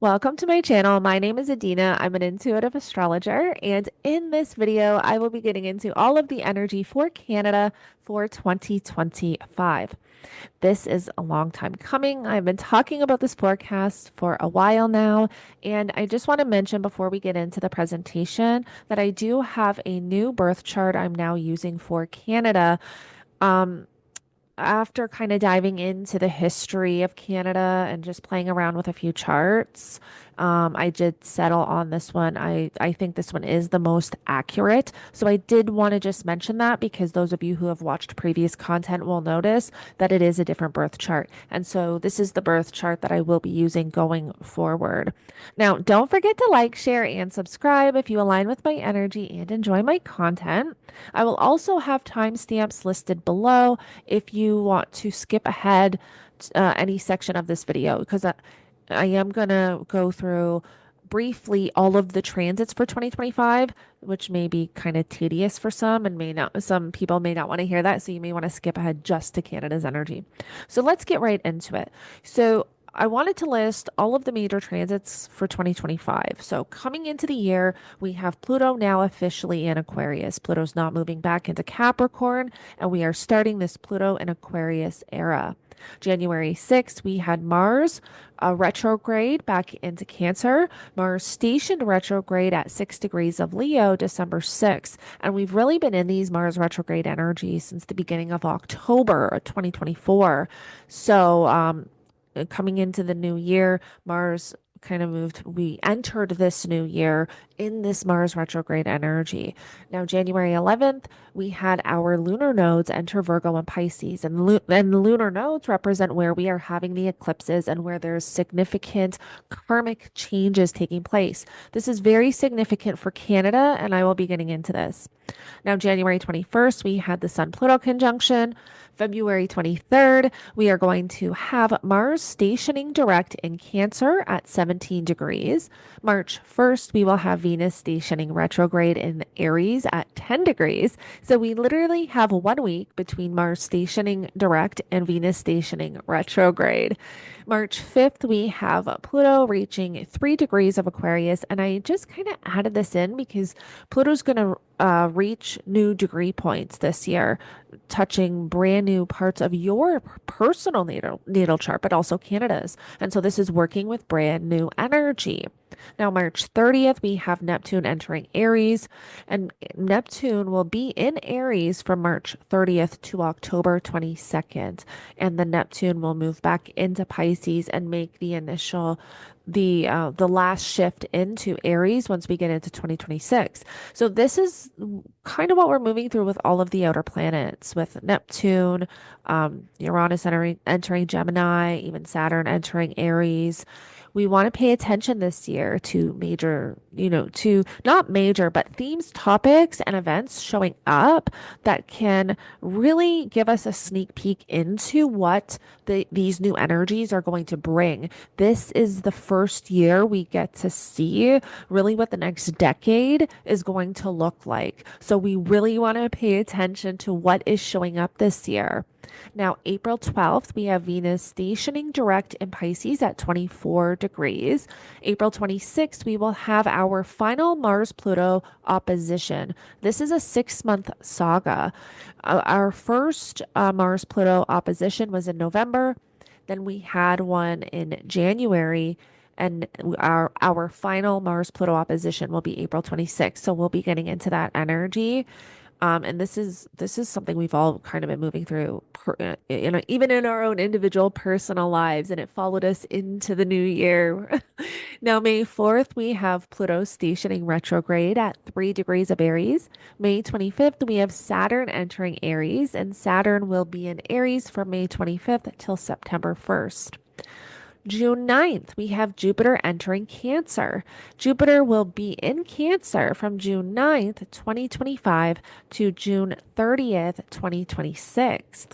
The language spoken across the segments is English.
Welcome to my channel. My name is Adeana. I'm an intuitive astrologer, and in this video, I will be getting into all of the energy for Canada for 2025. This is a long time coming. I've been talking about this forecast for a while now, and I just want to mention before we get into the presentation that I do have a new birth chart I'm now using for Canada. Um, After kind of diving into the history of Canada and just playing around with a few charts, I did settle on this one. I think this one is the most accurate. So I did want to just mention that because those of you who have watched previous content will notice that it is a different birth chart. And so this is the birth chart that I will be using going forward. Now, don't forget to like, share, and subscribe if you align with my energy and enjoy my content. I will also have timestamps listed below if you want to skip ahead any section of this video, because I am going to go through briefly all of the transits for 2025, which may be kind of tedious for some and may not, some people may not want to hear that. So you may want to skip ahead just to Canada's energy. So let's get right into it. So I wanted to list all of the major transits for 2025. So coming into the year, we have Pluto now officially in Aquarius. Pluto's not moving back into Capricorn, and we are starting this Pluto in Aquarius era. January 6th, we had Mars retrograde back into Cancer. Mars stationed retrograde at 6 degrees of Leo December 6th. And we've really been in these Mars retrograde energies since the beginning of October 2024. So, coming into the new year, Mars kind of moved. We entered this new year in this Mars retrograde energy. Now, January 11th, we had our lunar nodes enter Virgo and Pisces, and the lunar nodes represent where we are having the eclipses and where there's significant karmic changes taking place. This is very significant for Canada, and I will be getting into this. Now, January 21st, we had the Sun Pluto conjunction. February 23rd, we are going to have Mars stationing direct in Cancer at 17 degrees. March 1st, we will have Venus stationing retrograde in Aries at 10 degrees. So we literally have 1 week between Mars stationing direct and Venus stationing retrograde. March 5th, we have Pluto reaching 3 degrees of Aquarius. And I just kind of added this in because Pluto's going to reach new degree points this year, touching brand new parts of your personal natal chart, but also Canada's. And so this is working with brand new energy. Now, March 30th, we have Neptune entering Aries, and Neptune will be in Aries from March 30th to October 22nd. And the Neptune will move back into Pisces and make the last shift into Aries once we get into 2026. So this is kind of what we're moving through with all of the outer planets, with Neptune, Uranus entering Gemini, even Saturn entering Aries. We want to pay attention this year to major, to not major, but themes, topics, and events showing up that can really give us a sneak peek into what these new energies are going to bring. This is the first year we get to see really what the next decade is going to look like. So we really want to pay attention to what is showing up this year. Now, April 12th, we have Venus stationing direct in Pisces at 24 degrees. April 26th, we will have our final Mars-Pluto opposition. This is a 6-month saga. Our first Mars-Pluto opposition was in November. Then we had one in January. And our final Mars-Pluto opposition will be April 26th. So we'll be getting into that energy. And this is something we've all kind of been moving through, even in our own individual personal lives, and it followed us into the new year. Now, May 4th, we have Pluto stationing retrograde at 3 degrees of Aries. May 25th, we have Saturn entering Aries, and Saturn will be in Aries from May 25th till September 1st. June 9th, we have Jupiter entering Cancer. Jupiter will be in Cancer from June 9th, 2025 to June 30th, 2026.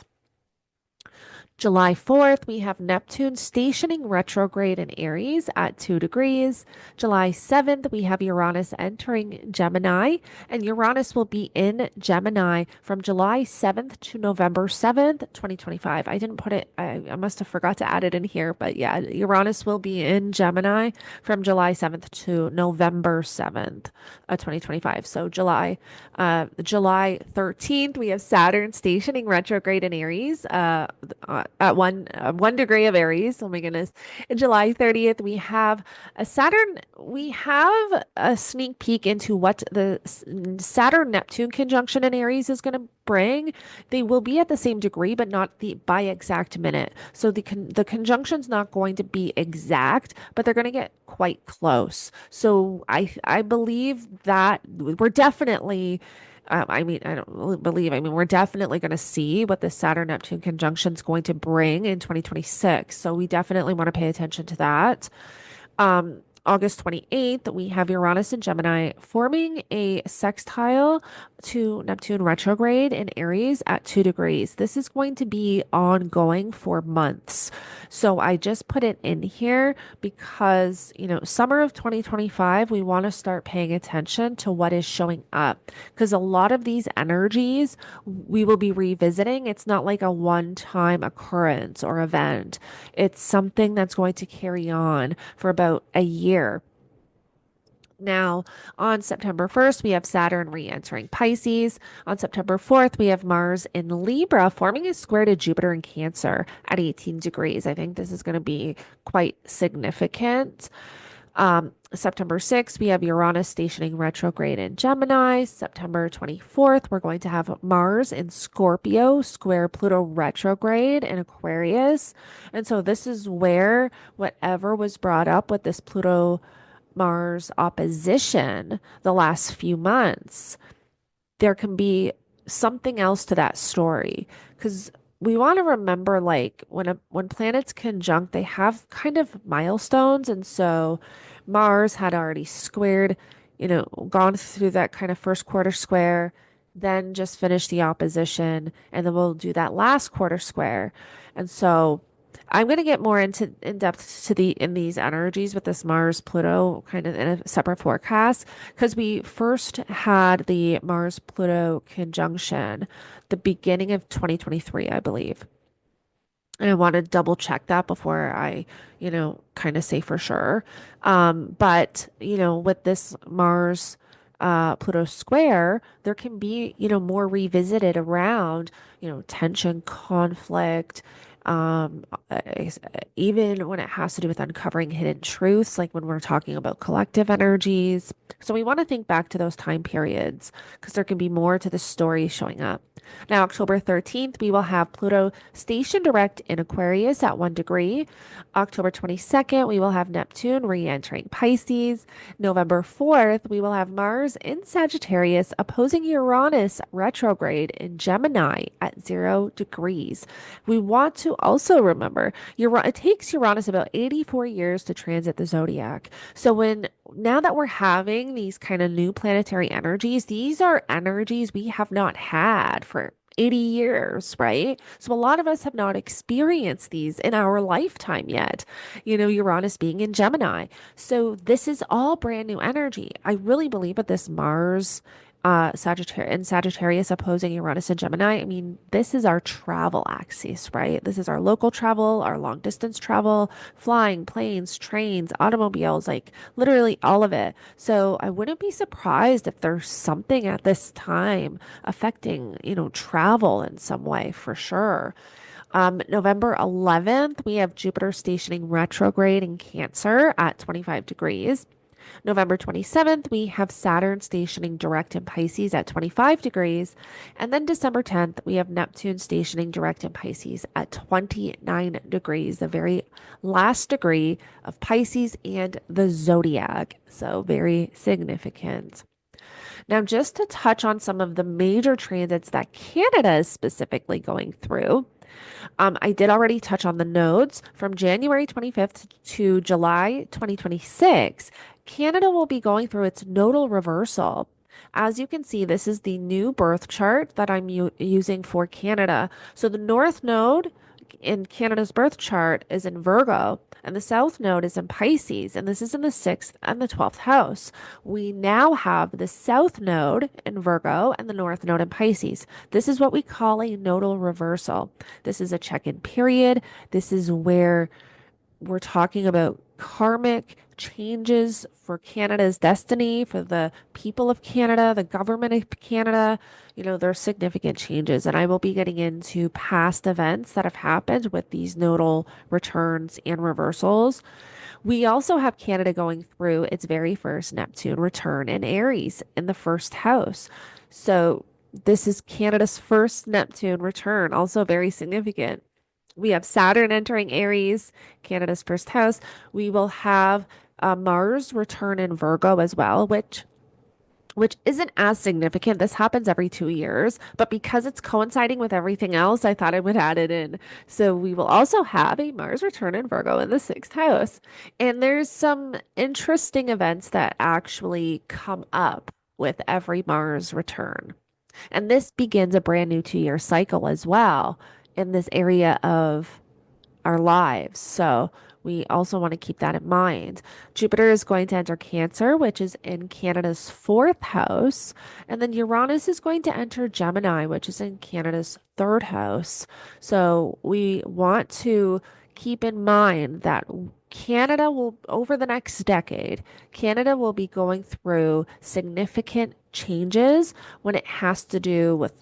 July 4th, we have Neptune stationing retrograde in Aries at 2 degrees. July 7th, we have Uranus entering Gemini, and Uranus will be in Gemini from July 7th to November 7th, 2025. I didn't put it, I must have forgot to add it in here, but yeah, Uranus will be in Gemini from July 7th to November 7th, 2025. So July 13th, we have Saturn stationing retrograde in Aries. At 1 degree of Aries. Oh my goodness. And July 30th, we have a Saturn. We have a sneak peek into what the Saturn Neptune conjunction in Aries is going to bring. They will be at the same degree, but not the by exact minute. So the conjunction's not going to be exact, but they're going to get quite close. So I believe that we're definitely I don't really believe. I mean, we're definitely going to see what the Saturn Neptune conjunction is going to bring in 2026. So we definitely want to pay attention to that. August 28th, we have Uranus and Gemini forming a sextile to Neptune retrograde in Aries at 2 degrees. This is going to be ongoing for months. So I just put it in here because, summer of 2025, we want to start paying attention to what is showing up because a lot of these energies we will be revisiting. It's not like a one-time occurrence or event. It's something that's going to carry on for about a year. Now, on September 1st, we have Saturn re-entering Pisces. On September 4th, we have Mars in Libra forming a square to Jupiter in Cancer at 18 degrees. I think this is going to be quite significant. September 6th, we have Uranus stationing retrograde in Gemini. September 24th, we're going to have Mars in Scorpio, square Pluto retrograde in Aquarius. And so this is where whatever was brought up with this Pluto Mars opposition the last few months, there can be something else to that story because we want to remember like when planets conjunct they have kind of milestones, and so Mars had already squared, gone through that kind of first quarter square, then just finished the opposition, and then we'll do that last quarter square. And so I'm going to get more in depth to in these energies with this Mars Pluto kind of in a separate forecast because we first had the Mars Pluto conjunction the beginning of 2023, I believe. And I want to double check that before I, kind of say for sure. But, with this Mars Pluto square, there can be, more revisited around, tension, conflict, um, uh, even when it has to do with uncovering hidden truths, like when we're talking about collective energies. So we want to think back to those time periods because there can be more to the story showing up. Now, October 13th, we will have Pluto station direct in Aquarius at 1 degree. October 22nd, we will have Neptune re-entering Pisces. November 4th, we will have Mars in Sagittarius opposing Uranus retrograde in Gemini at 0 degrees. We want to also remember it takes Uranus about 84 years to transit the zodiac. So now that we're having these kind of new planetary energies, these are energies we have not had for 80 years, right? So a lot of us have not experienced these in our lifetime yet, Uranus being in Gemini. So this is all brand new energy. I really believe that this Mars Sagittarius opposing Uranus and Gemini. I mean, this is our travel axis, right? This is our local travel, our long distance travel, flying, planes, trains, automobiles, like literally all of it. So I wouldn't be surprised if there's something at this time affecting, travel in some way for sure. November 11th, we have Jupiter stationing retrograde in Cancer at 25 degrees. November 27th, we have Saturn stationing direct in Pisces at 25 degrees. And then December 10th, we have Neptune stationing direct in Pisces at 29 degrees, the very last degree of Pisces and the zodiac. So very significant. Now, just to touch on some of the major transits that Canada is specifically going through. I did already touch on the nodes from January 25th to July 2026. Canada will be going through its nodal reversal. As you can see, this is the new birth chart that I'm using for Canada. So the North Node in Canada's birth chart is in Virgo, and the South Node is in Pisces, and this is in the 6th and the 12th house. We now have the South Node in Virgo and the North Node in Pisces. This is what we call a nodal reversal. This is a check-in period. This is where we're talking about karmic changes for Canada's destiny, for the people of Canada, the government of Canada. You know, there's significant changes, and I will be getting into past events that have happened with these nodal returns and reversals. We also have Canada going through its very first Neptune return in Aries in the first house. So, this is Canada's first Neptune return, also very significant. We have Saturn entering Aries, Canada's first house. We will have Mars return in Virgo as well, which isn't as significant. This happens every 2 years, but because it's coinciding with everything else, I thought I would add it in. So we will also have a Mars return in Virgo in the 6th house. And there's some interesting events that actually come up with every Mars return. And this begins a brand new 2 year cycle as well in this area of our lives. So we also want to keep that in mind. Jupiter is going to enter Cancer, which is in Canada's 4th house. And then Uranus is going to enter Gemini, which is in Canada's 3rd house. So we want to keep in mind that Canada will, over the next decade, Canada will be going through significant changes when it has to do with,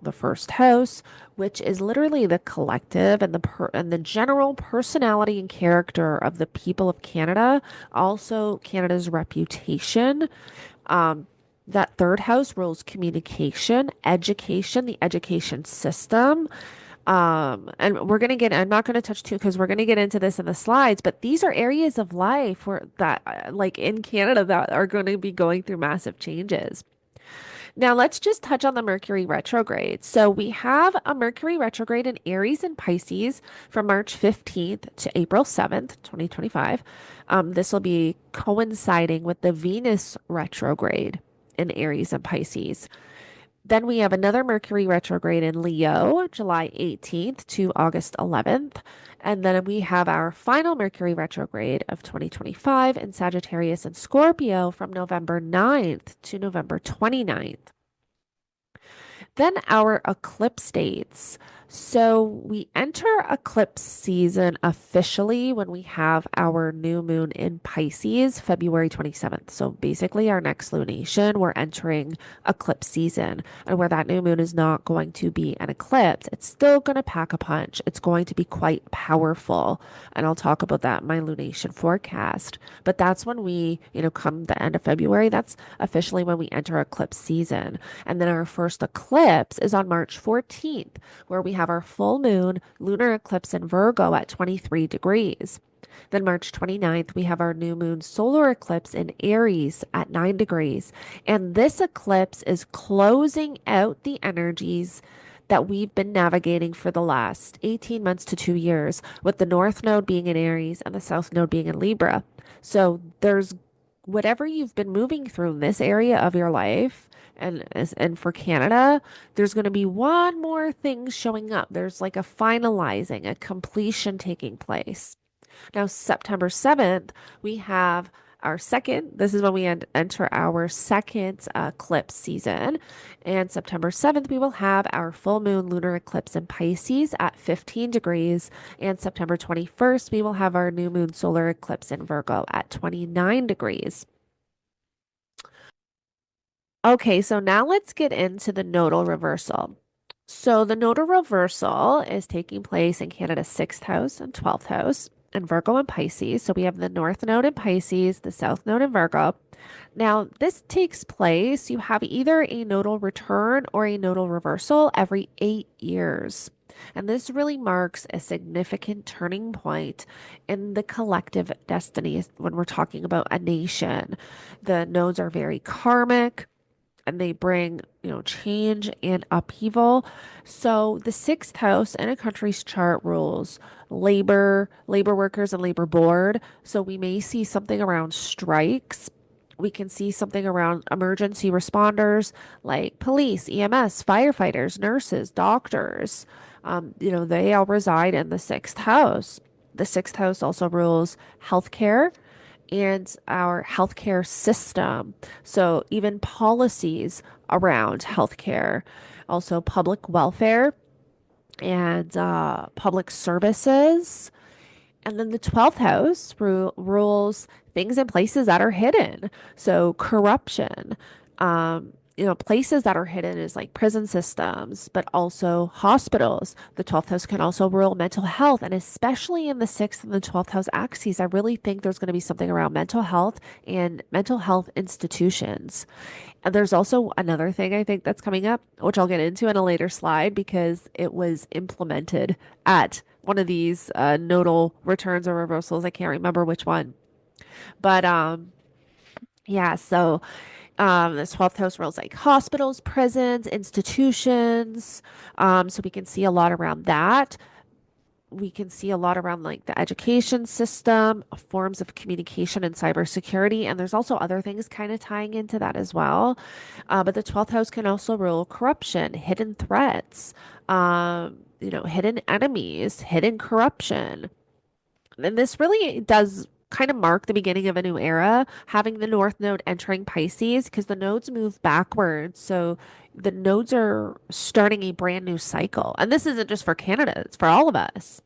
the first house, which is literally the collective and the general personality and character of the people of Canada, also Canada's reputation. That 3rd house rules communication, education, the education system. And I'm not going to touch too because we're going to get into this in the slides, but these are areas of life where that, like in Canada, that are going to be going through massive changes. Now, let's just touch on the Mercury retrograde. So, we have a Mercury retrograde in Aries and Pisces from March 15th to April 7th, 2025. This will be coinciding with the Venus retrograde in Aries and Pisces. Then we have another Mercury retrograde in Leo, July 18th to August 11th. And then we have our final Mercury retrograde of 2025 in Sagittarius and Scorpio from November 9th to November 29th. Then our eclipse dates. So we enter eclipse season officially when we have our new moon in Pisces, February 27th. So basically, our next lunation, we're entering eclipse season. And where that new moon is not going to be an eclipse, it's still going to pack a punch. It's going to be quite powerful. And I'll talk about that in my lunation forecast. But that's when we, come the end of February, that's officially when we enter eclipse season. And then our first eclipse is on March 14th, where we have our full moon lunar eclipse in Virgo at 23 degrees. Then March 29th, we have our new moon solar eclipse in Aries at 9 degrees. And this eclipse is closing out the energies that we've been navigating for the last 18 months to 2 years, with the North Node being in Aries and the South Node being in Libra. So there's whatever you've been moving through in this area of your life, and for Canada, there's going to be one more thing showing up. There's like a finalizing, a completion taking place. Now, September 7th, we have our second, this is when we enter our second eclipse season. And September 7th, we will have our full moon lunar eclipse in Pisces at 15 degrees. And September 21st, we will have our new moon solar eclipse in Virgo at 29 degrees. Okay, so now let's get into the nodal reversal. So the nodal reversal is taking place in Canada's 6th house and 12th house in Virgo and Pisces. So we have the North Node in Pisces, the South Node in Virgo. Now, this takes place, you have either a nodal return or a nodal reversal every 8 years. And this really marks a significant turning point in the collective destiny when we're talking about a nation. The nodes are very karmic and they bring, change and upheaval. So the 6th house in a country's chart rules labor workers, and labor board. So we may see something around strikes. We can see something around emergency responders like police, EMS, firefighters, nurses, doctors. They all reside in the sixth house. The sixth house also rules healthcare and our healthcare system. So even policies around healthcare, also public welfare and public services. And then the 12th house rules things and places that are hidden. So corruption, places that are hidden is like prison systems, but also hospitals. The 12th house can also rule mental health. And especially in the 6th and the 12th house axes, I really think there's going to be something around mental health and mental health institutions. And there's also another thing I think that's coming up, which I'll get into in a later slide because it was implemented at one of these nodal returns or reversals. I can't remember which one. But yeah, so this 12th house rules like hospitals, prisons, institutions. So we can see a lot around that. We can see a lot around like the education system, forms of communication and cybersecurity. And there's also other things kind of tying into that as well. But the 12th house can also rule corruption, hidden threats, hidden enemies, hidden corruption. And this really does kind of mark the beginning of a new era, having the North Node entering Pisces because the nodes move backwards. So the nodes are starting a brand new cycle. And this isn't just for Canada, it's for all of us.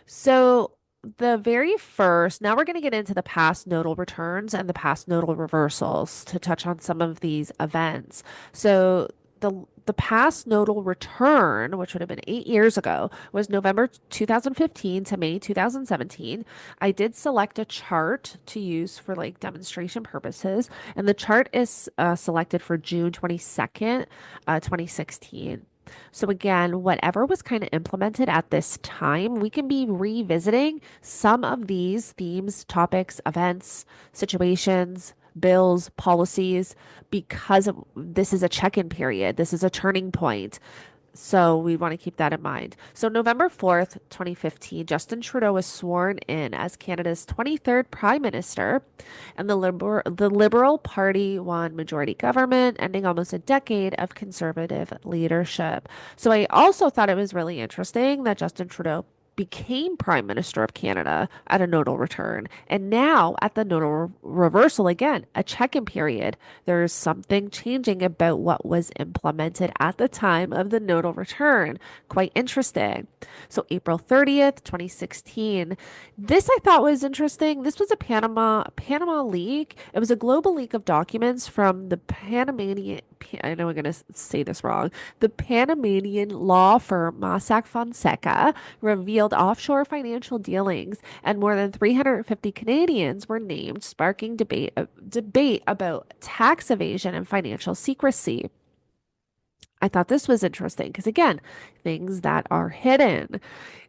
So the very first, now we're going to get into the past nodal returns and the past nodal reversals to touch on some of these events. So the past nodal return, which would have been 8 years ago, was November 2015 to May 2017. I did select a chart to use for like demonstration purposes, and the chart is selected for June 22nd, 2016. So again, whatever was kind of implemented at this time, we can be revisiting some of these themes, topics, events, situations, bills, policies, because this is a check-in period. This is a turning point. So we want to keep that in mind. So November 4th, 2015, Justin Trudeau was sworn in as Canada's 23rd Prime Minister, and the Liberal Party won majority government, ending almost a decade of conservative leadership. So I also thought it was really interesting that Justin Trudeau became Prime Minister of Canada at a nodal return. And now at the nodal reversal, again, a check-in period, there's something changing about what was implemented at the time of the nodal return. Quite interesting. So April 30th, 2016. This I thought was interesting. This was a Panama leak. It was a global leak of documents from the Panamanian, I know I'm going to say this wrong, the Panamanian law firm Mossack Fonseca revealed offshore financial dealings, and more than 350 Canadians were named, sparking debate about tax evasion and financial secrecy. I thought this was interesting because, again, things that are hidden.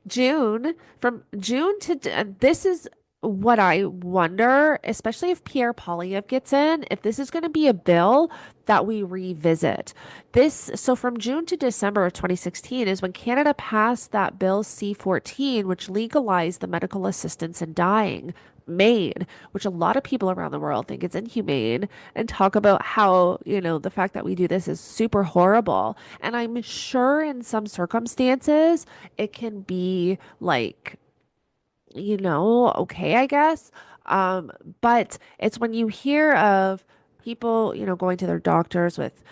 From June to this is what I wonder, especially if Pierre Poilievre gets in, if this is going to be a bill that we revisit. So from June to December of 2016 is when Canada passed that bill C-14, which legalized the medical assistance in dying. MAID, which a lot of people around the world think it's inhumane and talk about how, the fact that we do this is super horrible. And I'm sure in some circumstances it can be like, okay, I guess. Um, but it's when you hear of people, going to their doctors with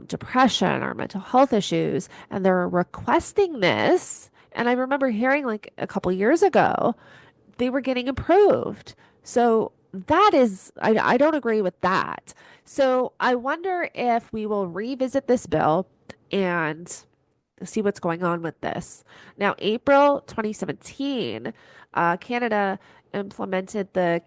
depression or mental health issues and they're requesting this. And I remember hearing like a couple years ago they were getting approved. So that is, I don't agree with that. So I wonder if we will revisit this bill and see what's going on with this. Now, April 2017, Canada implemented the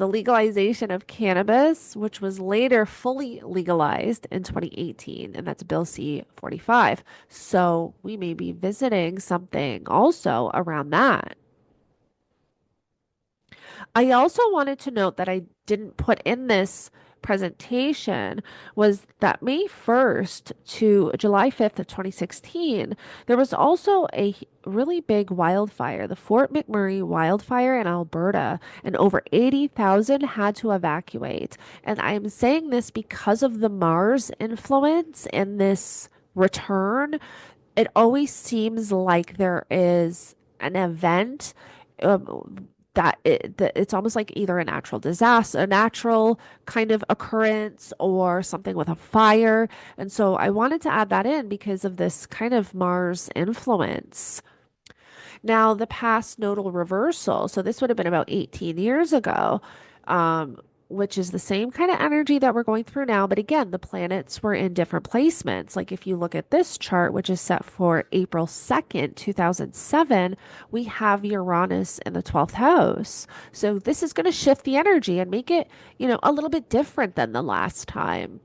legalization of cannabis, which was later fully legalized in 2018, and that's Bill C-45. So we may be visiting something also around that. I also wanted to note that I didn't put in this presentation was that May 1st to July 5th of 2016, there was also a really big wildfire, the Fort McMurray wildfire in Alberta, and over 80,000 had to evacuate. And I'm saying this because of the Mars influence in this return. it always seems like there is an event that it's almost like either a natural disaster, a natural kind of occurrence, or something with a fire. And so I wanted to add that in because of this kind of Mars influence. Now, the past nodal reversal, so this would have been about 18 years ago, um, which is the same kind of energy that we're going through now. But again, the planets were in different placements. Like if you look at this chart, which is set for April 2nd, 2007, we have Uranus in the 12th house. So this is going to shift the energy and make it, a little bit different than the last time.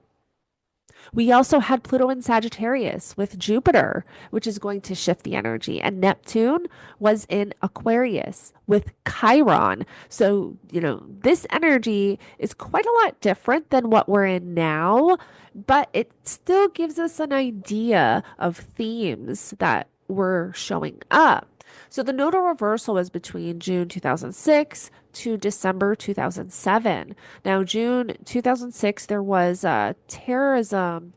We also had Pluto in Sagittarius with Jupiter, which is going to shift the energy. And Neptune was in Aquarius with Chiron. So, this energy is quite a lot different than what we're in now, but it still gives us an idea of themes that were showing up. So the nodal reversal was between June 2006 to December 2007. Now, June 2006, there was a terrorism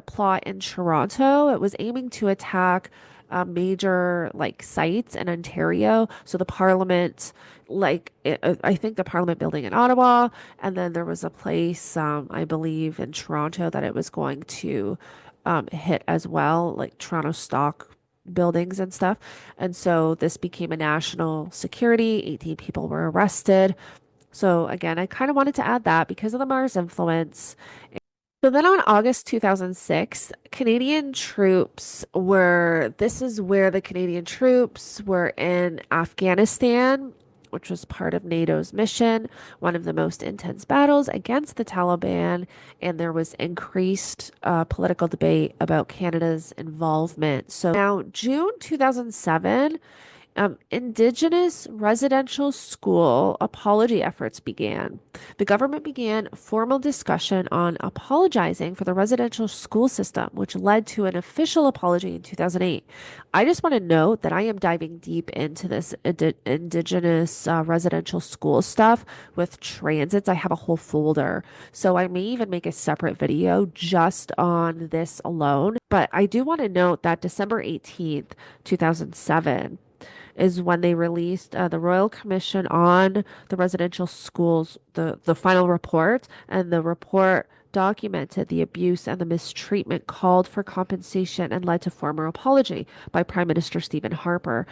plot in Toronto. It was aiming to attack major like sites in Ontario. So the Parliament, I think the Parliament building in Ottawa, and then there was a place, I believe, in Toronto that it was going to hit as well, like Toronto Stock buildings and stuff. And so this became a national security. 18 people were arrested. So again, I kind of wanted to add that because of the Mars influence. So then on August 2006, this is where the Canadian troops were in Afghanistan, which was part of NATO's mission, one of the most intense battles against the Taliban, and there was increased political debate about Canada's involvement. So now, June 2007, Indigenous residential school apology efforts began. The government began formal discussion on apologizing for the residential school system, which led to an official apology in 2008. I just want to note that I am diving deep into this Indigenous residential school stuff with transits. I have a whole folder, so I may even make a separate video just on this alone. But I do want to note that December 18th, 2007 is when they released the Royal Commission on the residential schools, the final report, and the report documented the abuse and the mistreatment, called for compensation, and led to formal apology by Prime Minister Stephen Harper.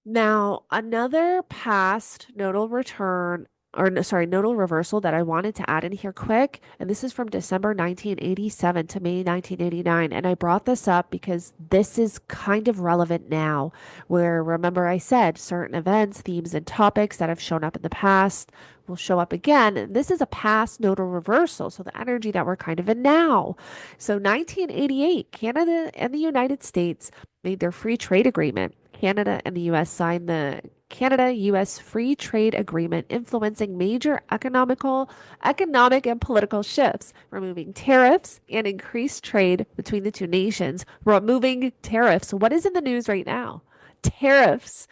Now, another past nodal return, or sorry, nodal reversal that I wanted to add in here quick, and this is from December 1987 to May 1989. And I brought this up because this is kind of relevant now, where remember I said certain events, themes, and topics that have shown up in the past will show up again. And this is a past nodal reversal, so the energy that we're kind of in now. So 1988, Canada and the United States made their free trade agreement. Canada and the US signed the Canada-US Free Trade Agreement, influencing major economic and political shifts, removing tariffs and increased trade between the two nations. Removing tariffs. What is in the news right now? Tariffs.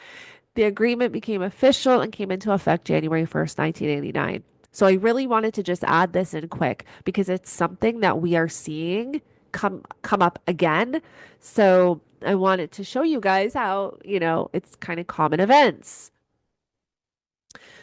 The agreement became official and came into effect January 1st, 1989. So I really wanted to just add this in quick because it's something that we are seeing come up again. So I wanted to show you guys how, it's kind of common events.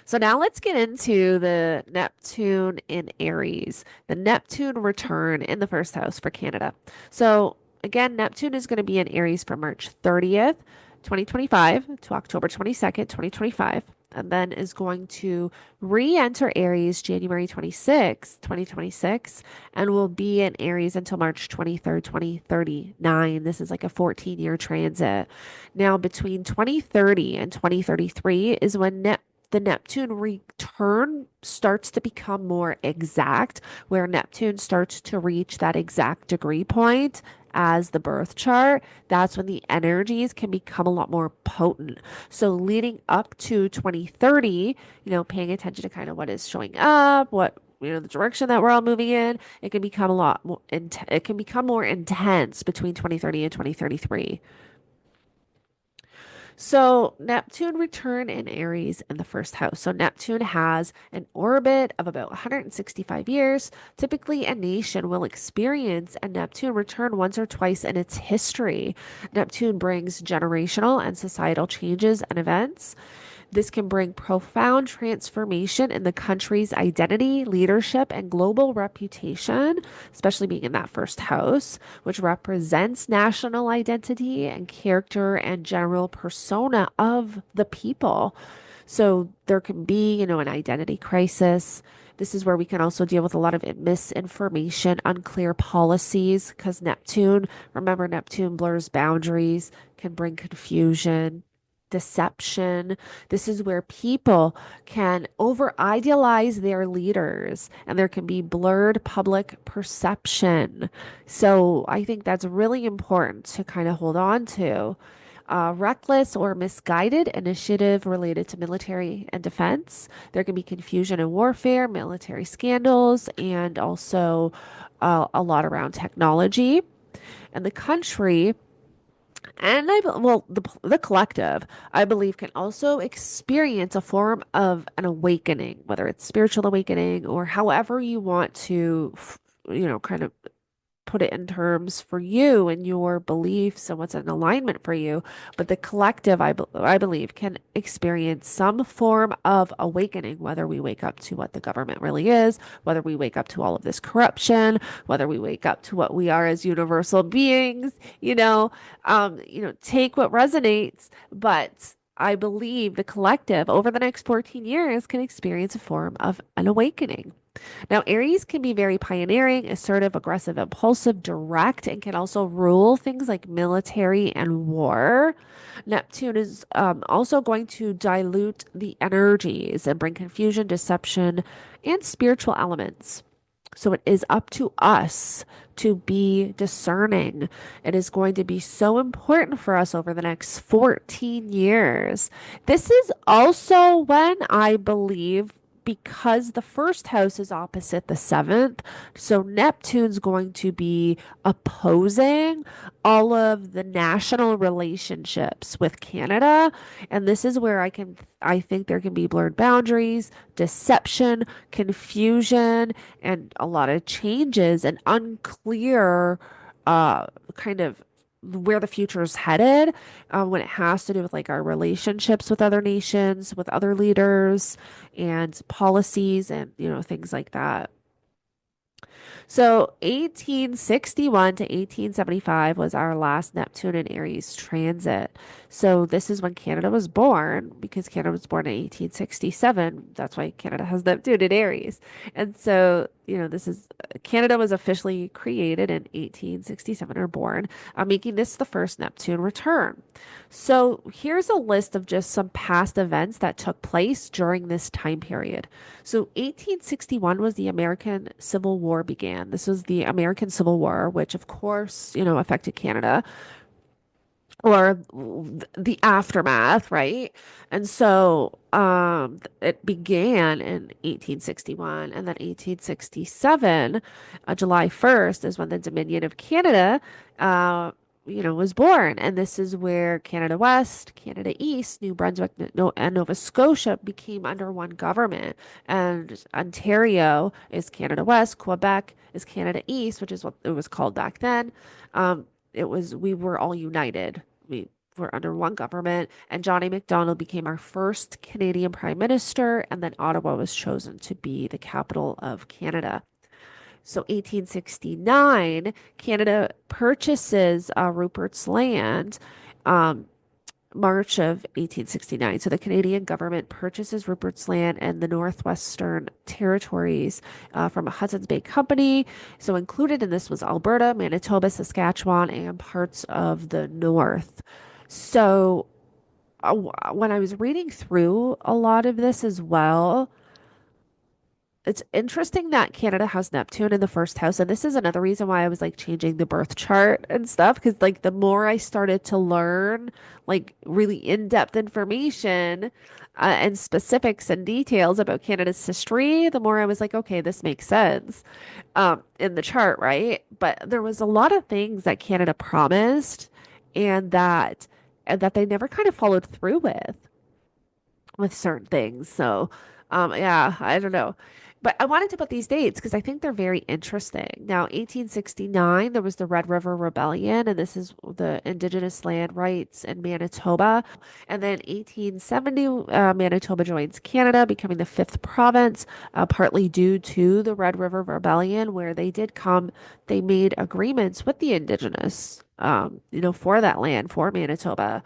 So now let's get into the Neptune in Aries, the Neptune return in the first house for Canada. So again, Neptune is going to be in Aries from March 30th, 2025 to October 22nd, 2025, and then is going to re-enter Aries January 26th, 2026, and will be in Aries until March 23rd, 2039. This is like a 14-year transit. Now, between 2030 and 2033 is when the Neptune return starts to become more exact, where Neptune starts to reach that exact degree point as the birth chart. That's when the energies can become a lot more potent. So leading up to 2030, paying attention to kind of what is showing up, what the direction that we're all moving in, it can become a lot more it can become more intense between 2030 and 2033. So Neptune returned in Aries in the first house. So Neptune has an orbit of about 165 years. Typically, a nation will experience a Neptune return once or twice in its history. Neptune brings generational and societal changes and events. This can bring profound transformation in the country's identity, leadership, and global reputation, especially being in that first house, which represents national identity and character and general persona of the people. So there can be, an identity crisis. This is where we can also deal with a lot of misinformation, unclear policies, because remember, Neptune blurs boundaries, can bring confusion, deception. This is where people can over idealize their leaders and there can be blurred public perception. So I think that's really important to kind of hold on to. Reckless or misguided initiative related to military and defense. There can be confusion and warfare, military scandals, and also a lot around technology. And the country and the collective, I believe, can also experience a form of an awakening, whether it's spiritual awakening or however you want to, kind of put it in terms for you and your beliefs and what's in alignment for you. But the collective, I believe, can experience some form of awakening, whether we wake up to what the government really is, whether we wake up to all of this corruption, whether we wake up to what we are as universal beings, take what resonates. But I believe the collective over the next 14 years can experience a form of an awakening. Now, Aries can be very pioneering, assertive, aggressive, impulsive, direct, and can also rule things like military and war. Neptune is also going to dilute the energies and bring confusion, deception, and spiritual elements. So it is up to us to be discerning. It is going to be so important for us over the next 14 years. This is also when I believe because the first house is opposite the seventh, so Neptune's going to be opposing all of the national relationships with Canada. And this is where I think there can be blurred boundaries, deception, confusion, and a lot of changes and unclear kind of where the future is headed when it has to do with like our relationships with other nations, with other leaders, and policies, and things like that. So 1861 to 1875 was our last Neptune and Aries transit. So this is when Canada was born, because Canada was born in 1867. That's why Canada has Neptune and Aries. And so, this is Canada was officially created in 1867 or born, making this the first Neptune return. So here's a list of just some past events that took place during this time period. So 1861 was the American Civil War began. This was the American Civil War, which of course, affected Canada or the aftermath, right? And so it began in 1861, and then 1867, July 1st is when the Dominion of Canada was born. And this is where Canada West, Canada East, New Brunswick, and Nova Scotia became under one government. And Ontario is Canada West, Quebec is Canada East, which is what it was called back then. Um, we were all united. We were under one government, and John A. Macdonald became our first Canadian Prime Minister, and then Ottawa was chosen to be the capital of Canada. So 1869, Canada purchases Rupert's Land, March of 1869. So the Canadian government purchases Rupert's Land and the Northwestern Territories from a Hudson's Bay Company. So included in this was Alberta, Manitoba, Saskatchewan, and parts of the North. So when I was reading through a lot of this as well, it's interesting that Canada has Neptune in the first house. And this is another reason why I was like changing the birth chart and stuff. Because like the more I started to learn like really in-depth information and specifics and details about Canada's history, the more I was like, okay, this makes sense in the chart, right? But there was a lot of things that Canada promised and that and that they never kind of followed through with certain things. So, yeah, I don't know. But I wanted to put these dates because I think they're very interesting. Now, 1869, there was the Red River Rebellion, and this is the indigenous land rights in Manitoba. And then 1870, Manitoba joins Canada, becoming the fifth province, partly due to the Red River Rebellion, where they made agreements with the indigenous, for that land, for Manitoba.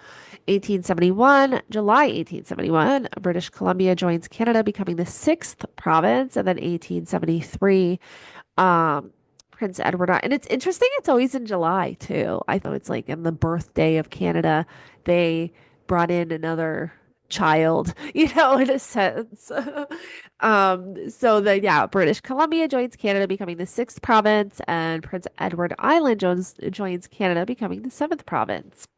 1871, July 1871, British Columbia joins Canada, becoming the sixth province. And then 1873, um, Prince Edward. And it's interesting, it's always in July too. I thought it's like in the birthday of Canada, they brought in another child, in a sense. Yeah, British Columbia joins Canada, becoming the sixth province, and Prince Edward Island joins Canada, becoming the seventh province.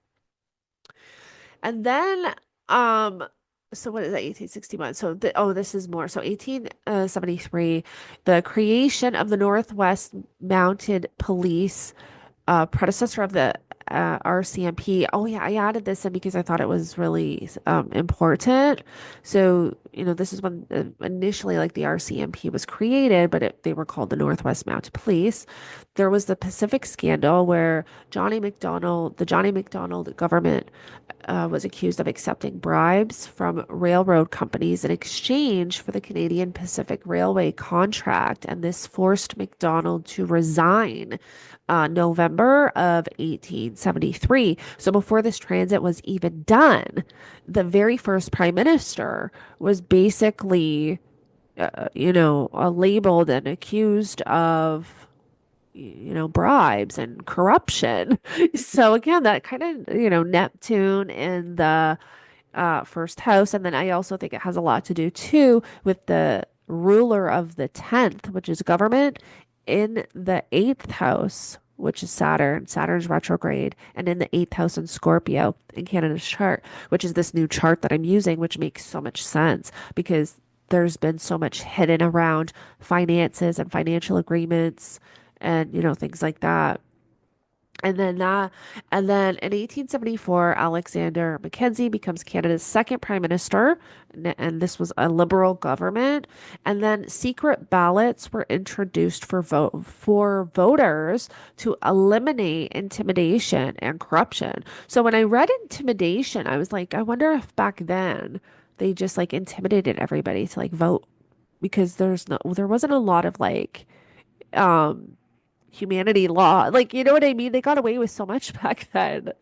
And then, um, so what is that, 1861? This is more. So 1873, the creation of the Northwest Mounted Police, predecessor of the RCMP. Oh yeah, I added this in because I thought it was really important. So, this is when initially like the RCMP was created, but they were called the Northwest Mounted Police. There was the Pacific scandal where the Johnny McDonald government was accused of accepting bribes from railroad companies in exchange for the Canadian Pacific Railway contract, and this forced McDonald to resign November of 1873. So before this transit was even done, the very first prime minister was basically, labeled and accused of bribes and corruption. So again, that kind of, Neptune in the first house. And then I also think it has a lot to do too with the ruler of the 10th, which is government, in the eighth house, which is Saturn. Saturn's retrograde, and in the eighth house in Scorpio in Canada's chart, which is this new chart that I'm using, which makes so much sense because there's been so much hidden around finances and financial agreements and things like that. And then in 1874, Alexander Mackenzie becomes Canada's second prime minister, and this was a liberal government. And then secret ballots were introduced for voters to eliminate intimidation and corruption. So when I read intimidation, I was like, I wonder if back then they just like intimidated everybody to like vote because there wasn't a lot of like um humanity law. Like, you know what I mean? They got away with so much back then.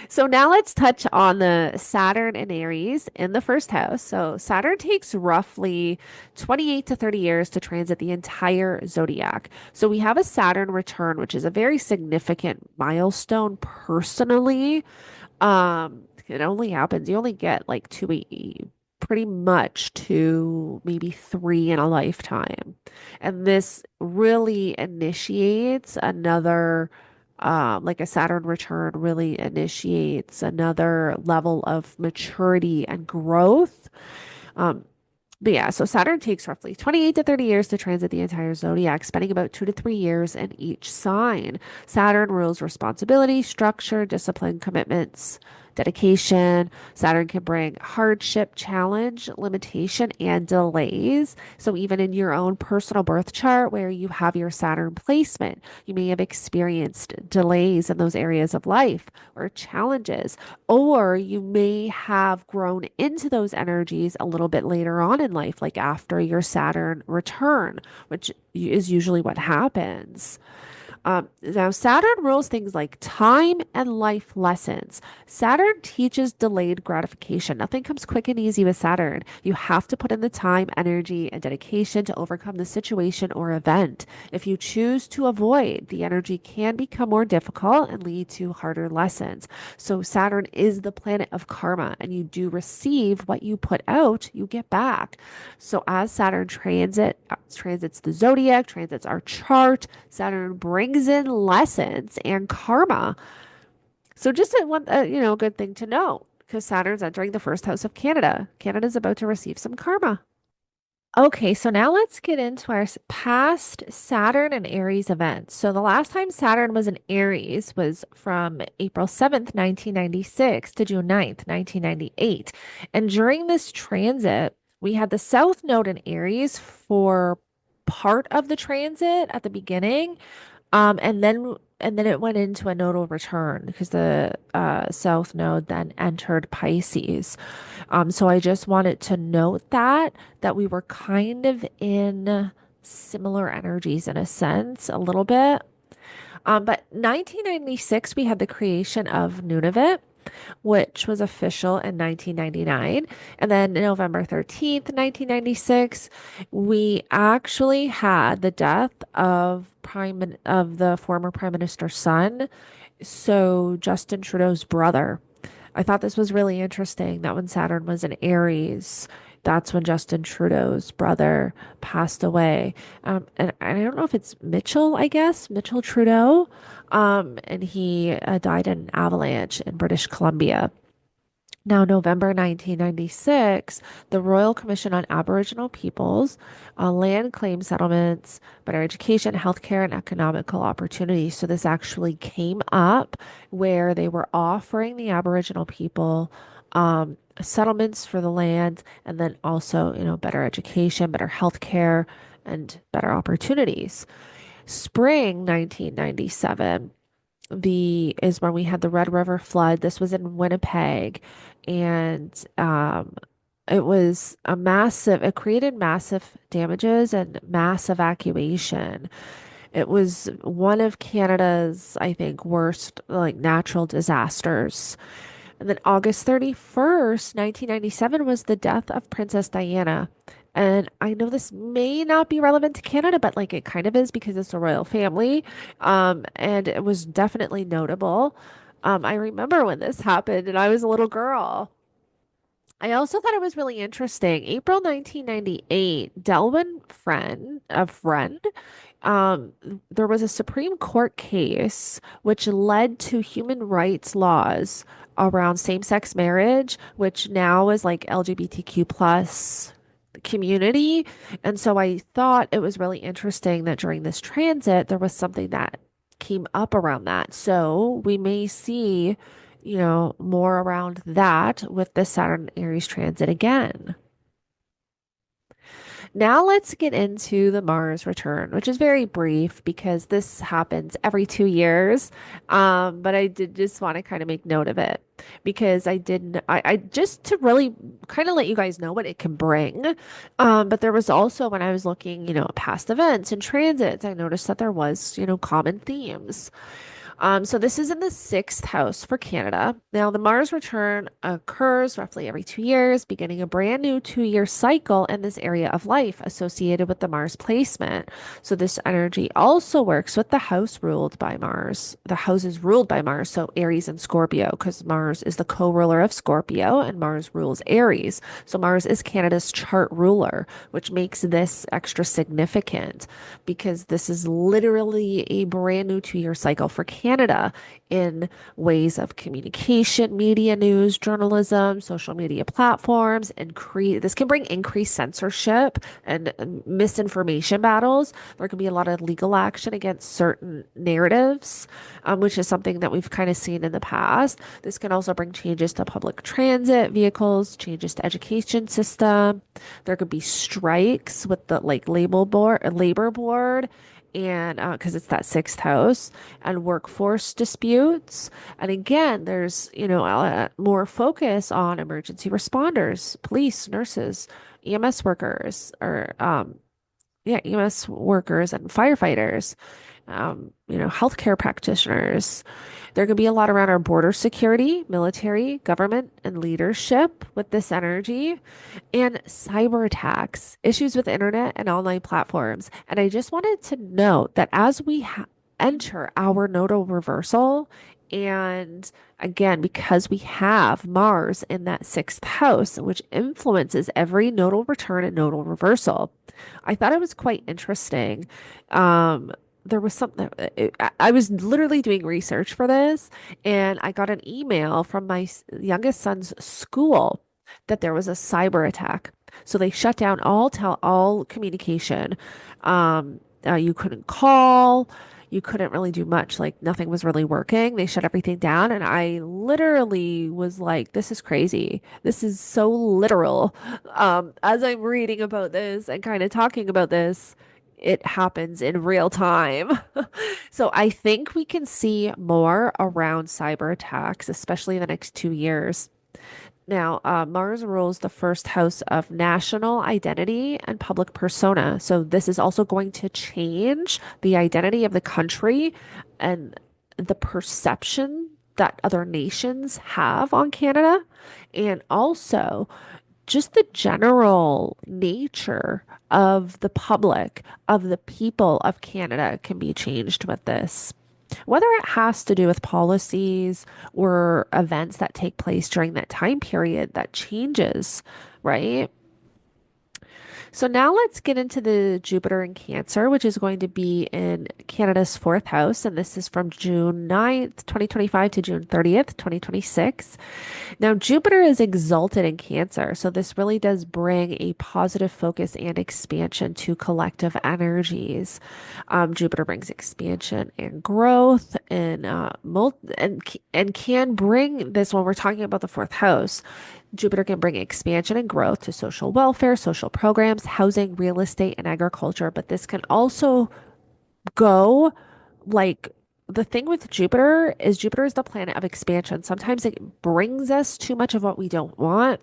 So now let's touch on the Saturn and Aries in the first house. So Saturn takes roughly 28 to 30 years to transit the entire zodiac. So we have a Saturn return, which is a very significant milestone personally. It only happens, you only get like pretty much two, maybe three in a lifetime. And this really initiates like a Saturn return really initiates another level of maturity and growth. Um, but yeah, so Saturn takes roughly 28 to 30 years to transit the entire zodiac, spending about 2 to 3 years in each sign. Saturn rules responsibility, structure, discipline, commitments, dedication. Saturn can bring hardship, challenge, limitation, and delays. So even in your own personal birth chart where you have your Saturn placement, you may have experienced delays in those areas of life or challenges, or you may have grown into those energies a little bit later on in life, like after your Saturn return, which is usually what happens. Now, Saturn rules things like time and life lessons. Saturn teaches delayed gratification. Nothing comes quick and easy with Saturn. You have to put in the time, energy, and dedication to overcome the situation or event. If you choose to avoid, the energy can become more difficult and lead to harder lessons. So, Saturn is the planet of karma, and you do receive what you put out, you get back. So, as Saturn transits the zodiac, transits our chart, Saturn brings in lessons and karma. So just a good thing to know, because Saturn's entering the first house of Canada. Canada's about to receive some karma. Okay, so now let's get into our past Saturn and Aries events. So the last time Saturn was in Aries was from April 7th, 1996 to June 9th, 1998. And during this transit, we had the South Node in Aries for part of the transit at the beginning. And then it went into a nodal return because the South Node then entered Pisces. So I just wanted to note that we were kind of in similar energies in a sense, a little bit. But 1996, we had the creation of Nunavut, which was official in 1999. And then November 13th, 1996, we actually had the death of the former Prime Minister's son, so Justin Trudeau's brother. I thought this was really interesting that when Saturn was in Aries, that's when Justin Trudeau's brother passed away. And I don't know if it's Mitchell, I guess, Mitchell Trudeau. And he died in an avalanche in British Columbia. Now, November 1996, the Royal Commission on Aboriginal Peoples, Land Claim Settlements, Better Education, Healthcare, and Economical Opportunities. So, this actually came up where they were offering the Aboriginal people settlements for the land and then also, better education, better healthcare, and better opportunities. Spring 1997 the is when we had the Red River flood. This was in Winnipeg, and it created massive damages and mass evacuation. It was one of Canada's, I think, worst like natural disasters. And then August 31st, 1997 was the death of Princess Diana. And I know this may not be relevant to Canada, but like it kind of is because it's a royal family. And it was definitely notable. I remember when this happened and I was a little girl. I also thought it was really interesting. April 1998, a friend, um, there was a Supreme Court case which led to human rights laws around same-sex marriage, which now is like LGBTQ plus community. And so I thought it was really interesting that during this transit, there was something that came up around that. So we may see, more around that with the Saturn Aries transit again. Now let's get into the Mars return, which is very brief because this happens every 2 years. But I did just want to kind of make note of it because I just to really kind of let you guys know what it can bring. But there was also when I was looking, at past events and transits, I noticed that there was, common themes. So this is in the sixth house for Canada. Now, the Mars return occurs roughly every 2 years, beginning a brand new 2 year cycle in this area of life associated with the Mars placement. So this energy also works with the house ruled by Mars. The house is ruled by Mars, so Aries and Scorpio, because Mars is the co-ruler of Scorpio and Mars rules Aries. So Mars is Canada's chart ruler, which makes this extra significant because this is literally a brand new 2 year cycle for Canada in ways of communication, media news, journalism, social media platforms, and this can bring increased censorship and misinformation battles. There can be a lot of legal action against certain narratives, which is something that we've kind of seen in the past. This can also bring changes to public transit vehicles, changes to education system. There could be strikes with the like labor board, and because it's that sixth house, and workforce disputes. And again, there's, more focus on emergency responders, police, nurses, EMS workers, or yeah, EMS workers and firefighters, healthcare practitioners. There can be a lot around our border security, military, government, and leadership with this energy, and cyber attacks, issues with internet and online platforms. And I just wanted to note that as we enter our nodal reversal, and again, because we have Mars in that sixth house, which influences every nodal return and nodal reversal, I thought it was quite interesting. There was something, I was literally doing research for this, and I got an email from my youngest son's school that there was a cyber attack. So they shut down all communication. You couldn't call, you couldn't really do much. Like nothing was really working. They shut everything down, and I literally was like, "This is crazy. This is so literal." As I'm reading about this and kind of talking about this, it happens in real time. So I think we can see more around cyber attacks, especially in the next 2 years. Now, Mars rules the first house of national identity and public persona. So, this is also going to change the identity of the country and the perception that other nations have on Canada, and also just the general nature of the public, of the people of Canada can be changed with this. Whether it has to do with policies or events that take place during that time period that changes, right? So now let's get into the Jupiter in Cancer, which is going to be in Canada's fourth house. And this is from June 9th, 2025 to June 30th, 2026. Now, Jupiter is exalted in Cancer, so this really does bring a positive focus and expansion to collective energies. Jupiter brings expansion and growth, and and can bring this when we're talking about the fourth house. Jupiter can bring expansion and growth to social welfare, social programs, housing, real estate, and agriculture. But this can also go like the thing with Jupiter is the planet of expansion. Sometimes it brings us too much of what we don't want.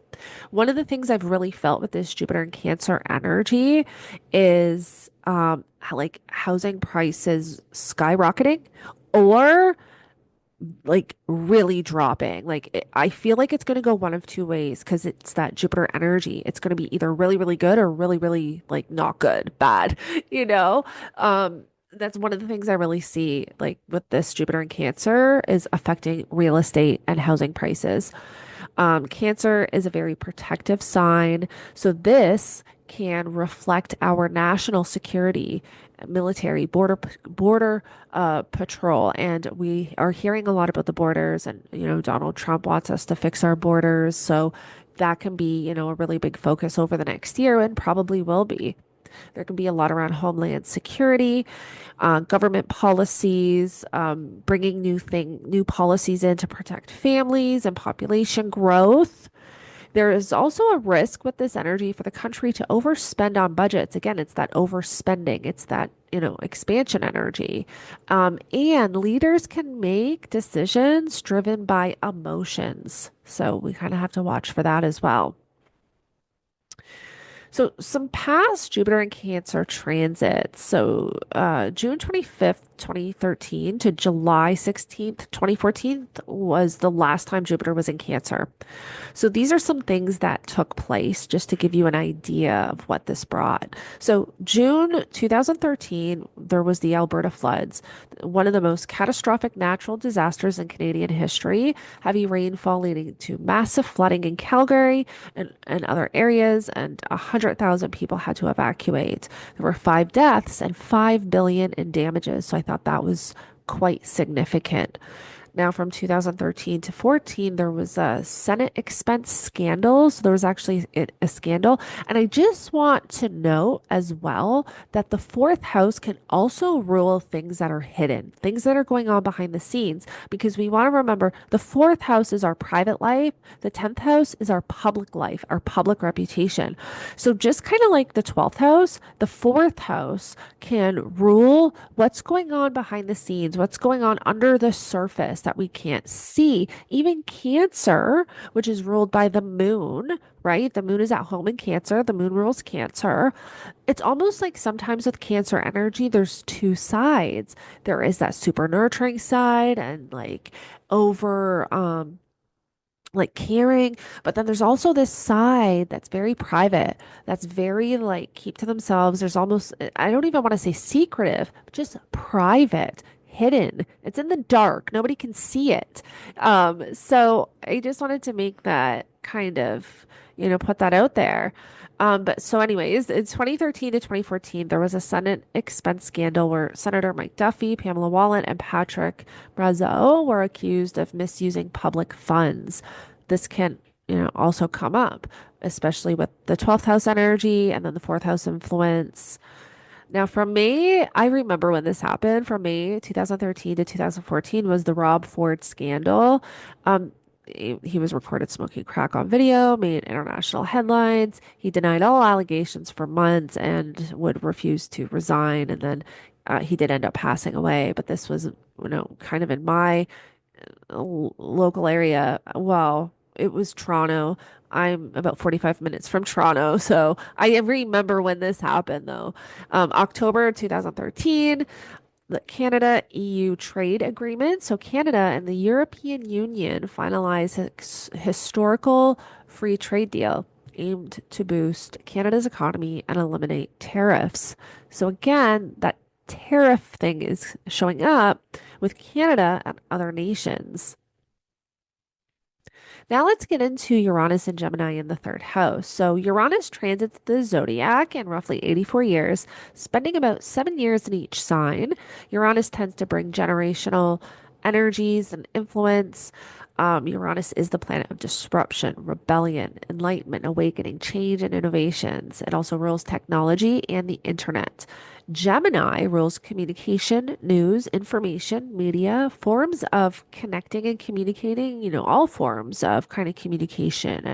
One of the things I've really felt with this Jupiter and Cancer energy is like housing prices skyrocketing or like really dropping. I feel like it's going to go one of two ways because it's that Jupiter energy. It's going to be either really, really good or really, really like not good, bad, you know? That's one of the things I really see like with this Jupiter and Cancer is affecting real estate and housing prices. Cancer is a very protective sign. So this can reflect our national security, military, border patrol. And we are hearing a lot about the borders and, Donald Trump wants us to fix our borders. So that can be, a really big focus over the next year and probably will be. There can be a lot around homeland security, government policies, bringing new policies in to protect families and population growth. There is also a risk with this energy for the country to overspend on budgets. Again, it's that overspending. It's that, expansion energy. And leaders can make decisions driven by emotions. So we kind of have to watch for that as well. So some past Jupiter and Cancer transits. So June 25th, 2013 to July 16th, 2014 was the last time Jupiter was in Cancer. So these are some things that took place just to give you an idea of what this brought. So June 2013, there was the Alberta floods, one of the most catastrophic natural disasters in Canadian history. Heavy rainfall leading to massive flooding in Calgary and other areas, and 100,000 people had to evacuate. There were 5 deaths and 5 billion in damages. So I thought that was quite significant. Now, from 2013 to 14, there was a Senate expense scandal. So there was actually a scandal. And I just want to note as well that the fourth house can also rule things that are hidden, things that are going on behind the scenes, because we want to remember the fourth house is our private life. The 10th house is our public life, our public reputation. So just kind of like the 12th house, the fourth house can rule what's going on behind the scenes, what's going on under the surface that we can't see. Even Cancer, which is ruled by the moon, right? The moon is at home in Cancer. The moon rules Cancer. It's almost like sometimes with Cancer energy, there's two sides. There is that super nurturing side and over, like caring, but then there's also this side that's very private, that's very keep to themselves. There's almost, I don't even want to say secretive, but just private, hidden. It's in the dark. Nobody can see it. So I just wanted to make that kind of, put that out there. But so anyways, in 2013 to 2014, there was a Senate expense scandal where Senator Mike Duffy, Pamela Wallen, and Patrick Brazeau were accused of misusing public funds. This can, also come up. especially with the 12th house energy and then the fourth house influence. Now, from May, I remember when this happened. From May 2013 to 2014 was the Rob Ford scandal. Um, he was recorded smoking crack on video, made international headlines. He denied all allegations for months and would refuse to resign. And then he did end up passing away. But this was, kind of in my local area. Well, it was Toronto. I'm about 45 minutes from Toronto, so I remember when this happened though. October 2013, the Canada EU trade agreement. So Canada and the European Union finalized a historical free trade deal aimed to boost Canada's economy and eliminate tariffs. So again, that tariff thing is showing up with Canada and other nations. Now let's get into Uranus and Gemini in the third house. So Uranus transits the zodiac in roughly 84 years, spending about 7 years in each sign. Uranus tends to bring generational energies and influence. Uranus is the planet of disruption, rebellion, enlightenment, awakening, change, and innovations. It also rules technology and the internet. Gemini rules communication, news, information, media, forms of connecting and communicating, all forms of kind of communication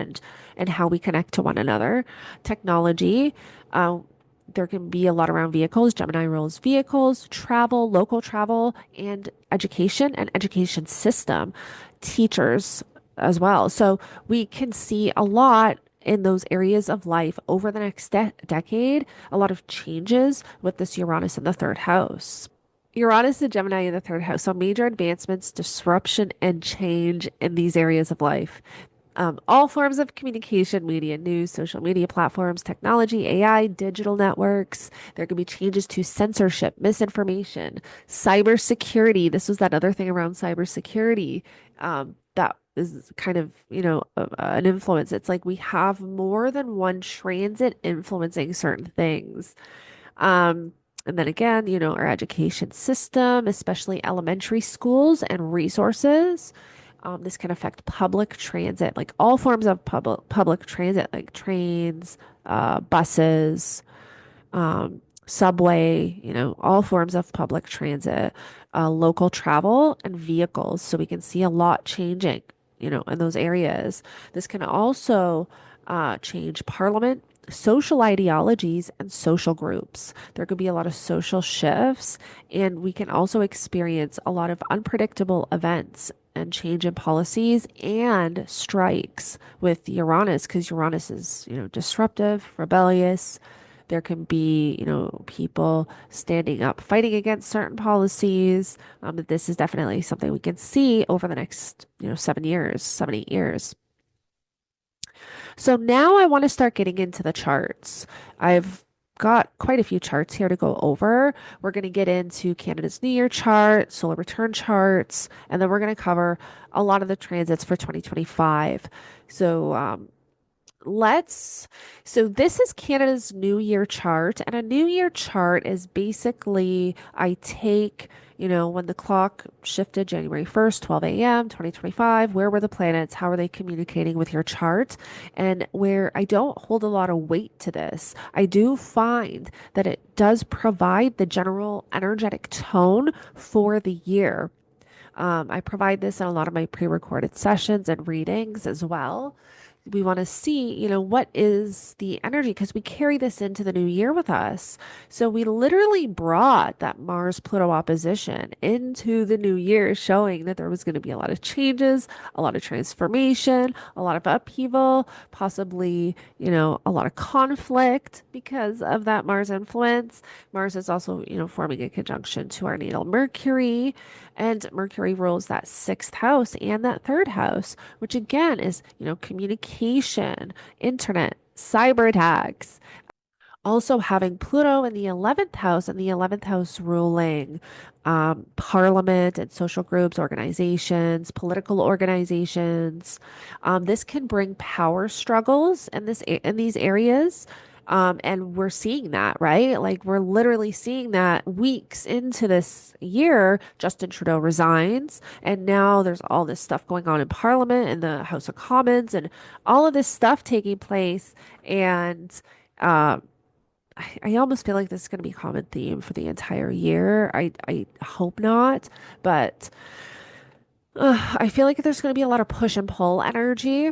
and how we connect to one another. Technology, uh, there can be a lot around vehicles. Gemini rules vehicles, travel, local travel, and education system, teachers as well. So we can see a lot in those areas of life over the next decade, a lot of changes with this Uranus in the third house. Uranus and Gemini in the third house. So major advancements, disruption, and change in these areas of life. All forms of communication, media, news, social media platforms, technology, AI, digital networks. There could be changes to censorship, misinformation, cybersecurity. This was that other thing around cybersecurity. That is kind of, an influence. It's like we have more than one transit influencing certain things. Um, and then again, our education system, especially elementary schools and resources. This can affect public transit, like all forms of public transit, like trains, buses, subway, all forms of public transit, local travel, and vehicles. So we can see a lot changing, in those areas. This can also change parliament, social ideologies, and social groups. There could be a lot of social shifts, and we can also experience a lot of unpredictable events and change in policies and strikes with Uranus, because Uranus is, disruptive, rebellious. There can be, people standing up, fighting against certain policies. This is definitely something we can see over the next, 7 years, 7, 8 years. So now I want to start getting into the charts. I've got quite a few charts here to go over. We're going to get into Canada's New Year chart, solar return charts, and then we're going to cover a lot of the transits for 2025. So, let's, so this is Canada's New Year chart, and a New Year chart is basically I take, when the clock shifted January 1st, 12 a.m., 2025, where were the planets? How are they communicating with your chart? And where I don't hold a lot of weight to this, I do find that it does provide the general energetic tone for the year. I provide this in a lot of my pre-recorded sessions and readings as well. We want to see, what is the energy because we carry this into the new year with us. So we literally brought that Mars Pluto opposition into the new year, showing that there was going to be a lot of changes, a lot of transformation, a lot of upheaval, possibly, a lot of conflict because of that Mars influence. Mars is also, forming a conjunction to our natal Mercury, and Mercury rules that sixth house and that third house, which again is, communication, internet, cyber attacks. Also having Pluto in the 11th house, and the 11th house ruling parliament and social groups, organizations, political organizations. This can bring power struggles in these areas. And we're seeing that, right? Like we're literally seeing that weeks into this year, Justin Trudeau resigns, and now there's all this stuff going on in Parliament and the House of Commons and all of this stuff taking place. And um, I almost feel like this is going to be a common theme for the entire year. I hope not, but I feel like there's going to be a lot of push and pull energy.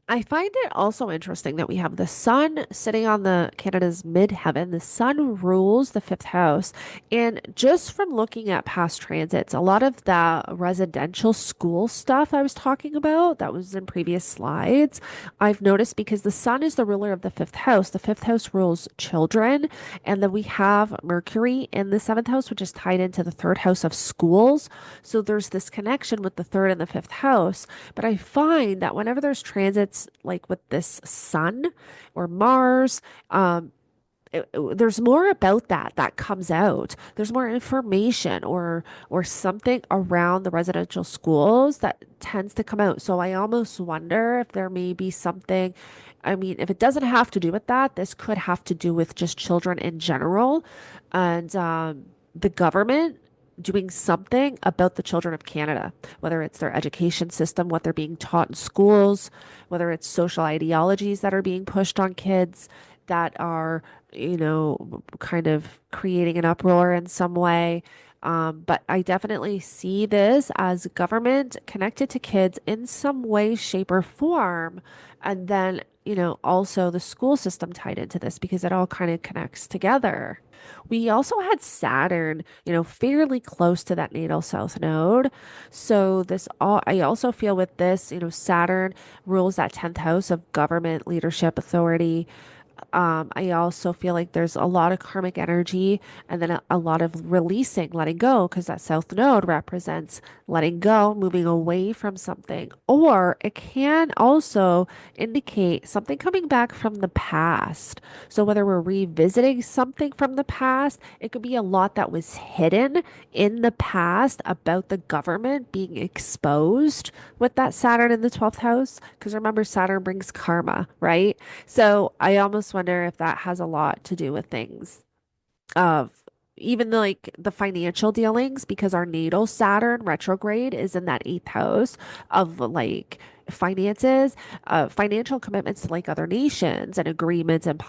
I find it also interesting that we have the sun sitting on the Canada's midheaven. The sun rules the fifth house. And just from looking at past transits, a lot of the residential school stuff I was talking about that was in previous slides, I've noticed because the sun is the ruler of the fifth house. The fifth house rules children. And then we have Mercury in the seventh house, which is tied into the third house of schools. So there's this connection with the third and the fifth house. But I find that whenever there's transits like with this sun or Mars, um, there's more about that comes out. There's more information or something around the residential schools that tends to come out. So I almost wonder if there may be something. I mean, if it doesn't have to do with that, this could have to do with just children in general and the government doing something about the children of Canada, whether it's their education system, what they're being taught in schools, whether it's social ideologies that are being pushed on kids that are, kind of creating an uproar in some way. But I definitely see this as government connected to kids in some way, shape, or form. And then, also the school system tied into this because it all kind of connects together. We also had Saturn, fairly close to that natal south node. So I also feel with this, Saturn rules that 10th house of government, leadership, authority. I also feel like there's a lot of karmic energy and then a lot of releasing, letting go, because that South Node represents letting go, moving away from something. Or it can also indicate something coming back from the past. So whether we're revisiting something from the past, it could be a lot that was hidden in the past about the government being exposed with that Saturn in the 12th house. Because remember, Saturn brings karma, right? So I almost wonder if that has a lot to do with things of even like the financial dealings, because our natal Saturn retrograde is in that eighth house of like finances, financial commitments to like other nations and agreements and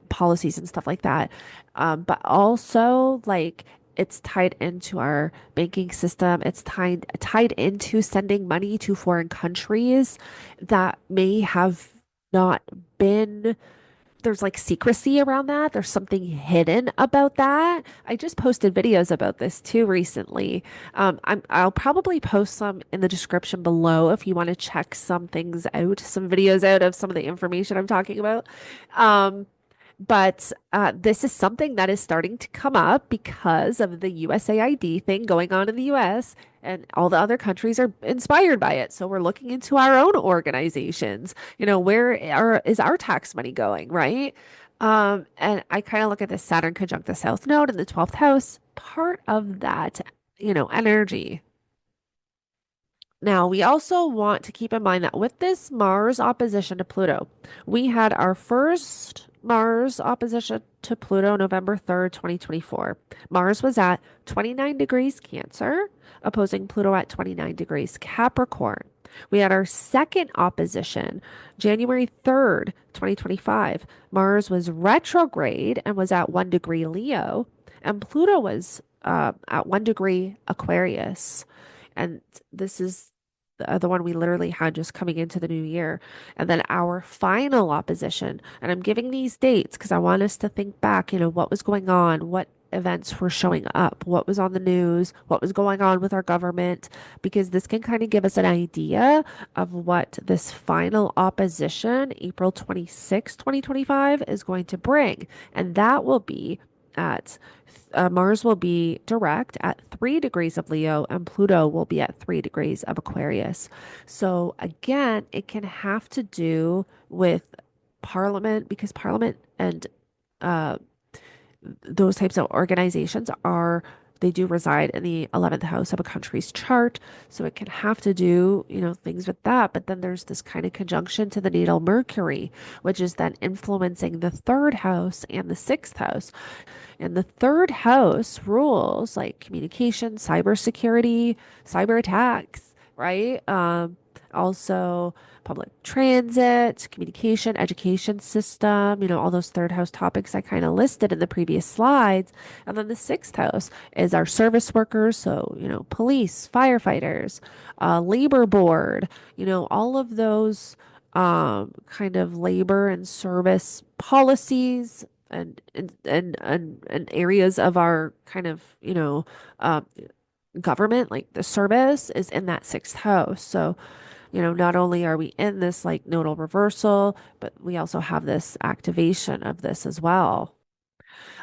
policies and stuff like that. But also like it's tied into our banking system. It's tied into sending money to foreign countries that may have not been there's like secrecy around that. There's something hidden about that. I just posted videos about this too recently. I'll probably post some in the description below if you want to check some things out, some videos out of some of the information I'm talking about. Um, but this is something that is starting to come up because of the USAID thing going on in the US, and all the other countries are inspired by it. So we're looking into our own organizations. Is our tax money going, right? And I kind of look at the Saturn conjunct the South Node in the 12th house, part of that, energy. Now, we also want to keep in mind that with this Mars opposition to Pluto, we had our first Mars opposition to Pluto November 3rd, 2024. Mars was at 29 degrees Cancer, opposing Pluto at 29 degrees Capricorn. We had our second opposition January 3rd, 2025. Mars was retrograde and was at 1 degree Leo, and Pluto was at 1 degree Aquarius. And this is the one we literally had just coming into the new year. And then our final opposition. And I'm giving these dates because I want us to think back, what was going on, what events were showing up, what was on the news, what was going on with our government, because this can kind of give us an idea of what this final opposition, April 26, 2025, is going to bring. And that will be at Mars will be direct at 3 degrees of Leo and Pluto will be at 3 degrees of Aquarius. So again, it can have to do with Parliament because Parliament and uh, those types of organizations are they do reside in the 11th house of a country's chart. So it can have to do, things with that. But then there's this kind of conjunction to the natal Mercury, which is then influencing the third house and the sixth house. And the third house rules like communication, cybersecurity, cyber attacks, right? Also public transit, communication, education system, all those third house topics I kind of listed in the previous slides. And then the sixth house is our service workers. So, police, firefighters, labor board, all of those kind of labor and service policies and areas of our kind of uh, government, like the service, is in that sixth house. So not only are we in this like nodal reversal, but we also have this activation of this as well.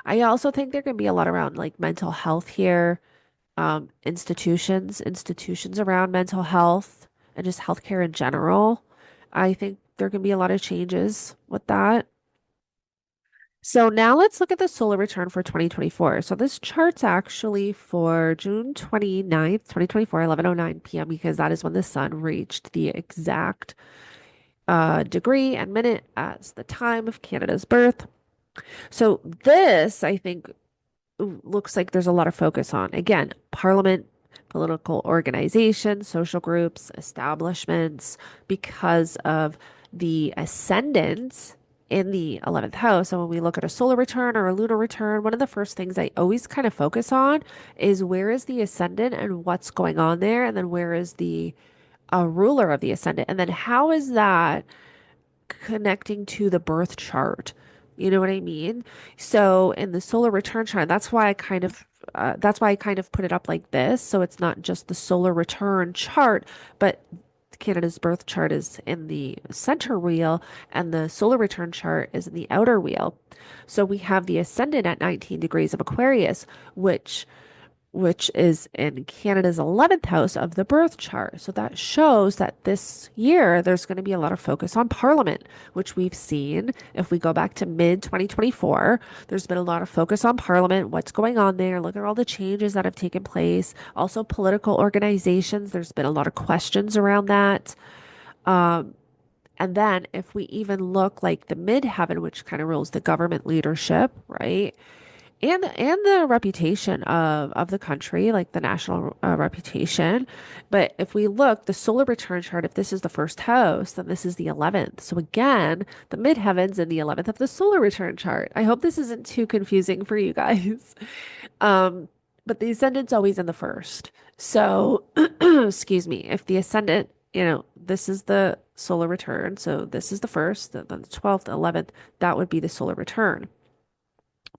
I also think there can be a lot around like mental health here, institutions around mental health and just healthcare in general. I think there can be a lot of changes with that. So now let's look at the solar return for 2024. So this chart's actually for June 29th, 2024, 11:09 p.m. because that is when the sun reached the exact degree and minute as the time of Canada's birth. So this, I think, looks like there's a lot of focus on, again, parliament, political organizations, social groups, establishments, because of the ascendant in the 11th house. So when we look at a solar return or a lunar return, one of the first things I always kind of focus on is where is the ascendant and what's going on there, and then where is the ruler of the ascendant, and then how is that connecting to the birth chart. You know what I mean? So in the solar return chart, that's why I kind of put it up like this. So it's not just the solar return chart, but Canada's birth chart is in the center wheel and the solar return chart is in the outer wheel. So we have the ascendant at 19 degrees of Aquarius, which is in Canada's 11th house of the birth chart. So that shows that this year there's going to be a lot of focus on Parliament, which we've seen. If we go back to mid 2024, there's been a lot of focus on Parliament, what's going on there. Look at all the changes that have taken place. Also, political organizations, there's been a lot of questions around that. And then if we even look like the midheaven, which kind of rules the government leadership, right? And the reputation of the country, like the national reputation. But if we look, the solar return chart, if this is the first house, then this is the 11th. So again, the midheavens in the 11th of the solar return chart. I hope this isn't too confusing for you guys. Um, but the ascendant's always in the first. So, excuse me, if the ascendant, this is the solar return. So this is the first, then the 12th, 11th, that would be the solar return,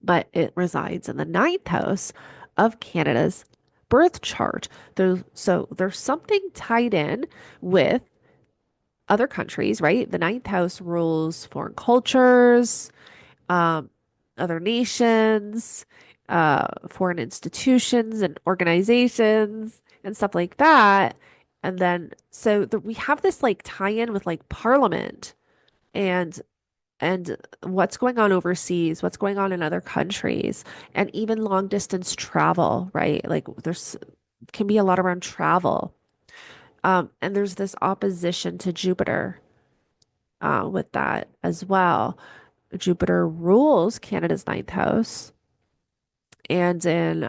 but it resides in the ninth house of Canada's birth chart. So there's something tied in with other countries, right? The ninth house rules foreign cultures, um, other nations, foreign institutions and organizations and stuff like that. And then we have this like tie-in with like Parliament and what's going on overseas, what's going on in other countries, and even long distance travel, right? Like there's can be a lot around travel. And there's this opposition to Jupiter with that as well. Jupiter rules Canada's ninth house, and in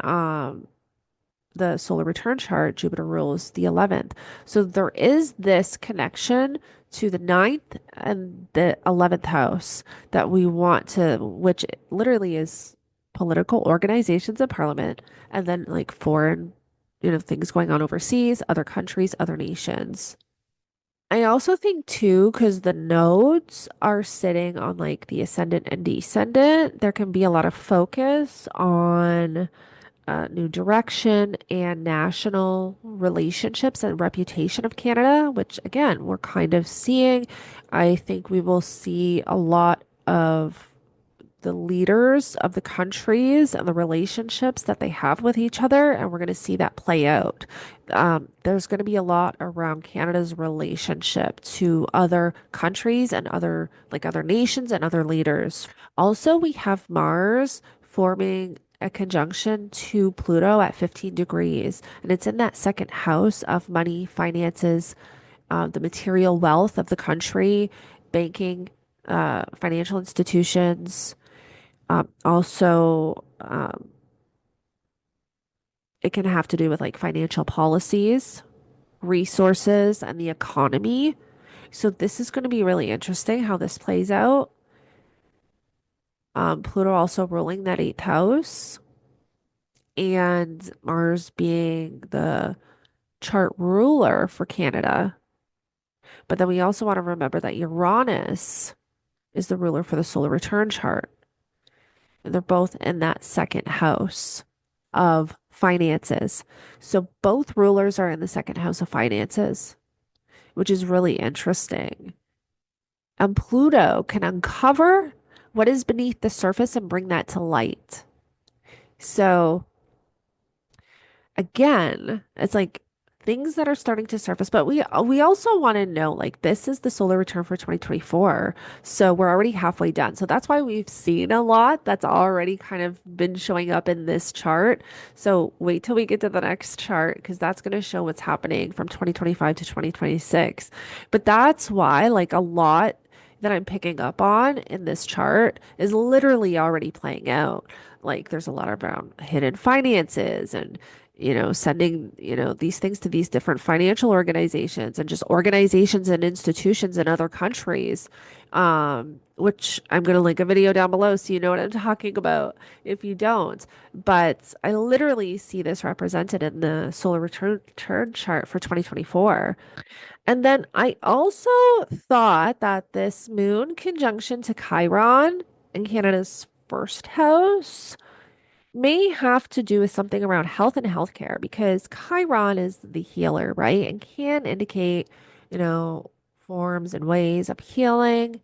the solar return chart, Jupiter rules the 11th. So there is this connection to the ninth and the 11th house that we want to, which literally is political organizations and parliament, and then like foreign, things going on overseas, other countries, other nations. I also think too, because the nodes are sitting on like the ascendant and descendant, there can be a lot of focus on new direction and national relationships and reputation of Canada, which again, we're kind of seeing. I think we will see a lot of the leaders of the countries and the relationships that they have with each other, and we're going to see that play out. There's going to be a lot around Canada's relationship to other countries and other nations and other leaders. Also, we have Mars forming a conjunction to Pluto at 15 degrees, and it's in that second house of money, finances, the material wealth of the country, banking, financial institutions. Also, it can have to do with like financial policies, resources, and the economy. So this is going to be really interesting how this plays out. Pluto also ruling that eighth house, and Mars being the chart ruler for Canada. But then we also want to remember that Uranus is the ruler for the solar return chart. And they're both in that second house of finances. So both rulers are in the second house of finances, which is really interesting. And Pluto can uncover what is beneath the surface and bring that to light. So again, it's like things that are starting to surface, but we also want to know like this is the solar return for 2024. So we're already halfway done. So that's why we've seen a lot that's already kind of been showing up in this chart. So wait till we get to the next chart because that's going to show what's happening from 2025 to 2026. But that's why like a lot that I'm picking up on in this chart is literally already playing out. Like there's a lot around hidden finances and sending, these things to these different financial organizations and just organizations and institutions in other countries, which I'm going to link a video down below so you know what I'm talking about if you don't. But I literally see this represented in the solar return chart for 2024. And then I also thought that this moon conjunction to Chiron in Canada's first house may have to do with something around health and healthcare because Chiron is the healer, right? And can indicate, you know, forms and ways of healing.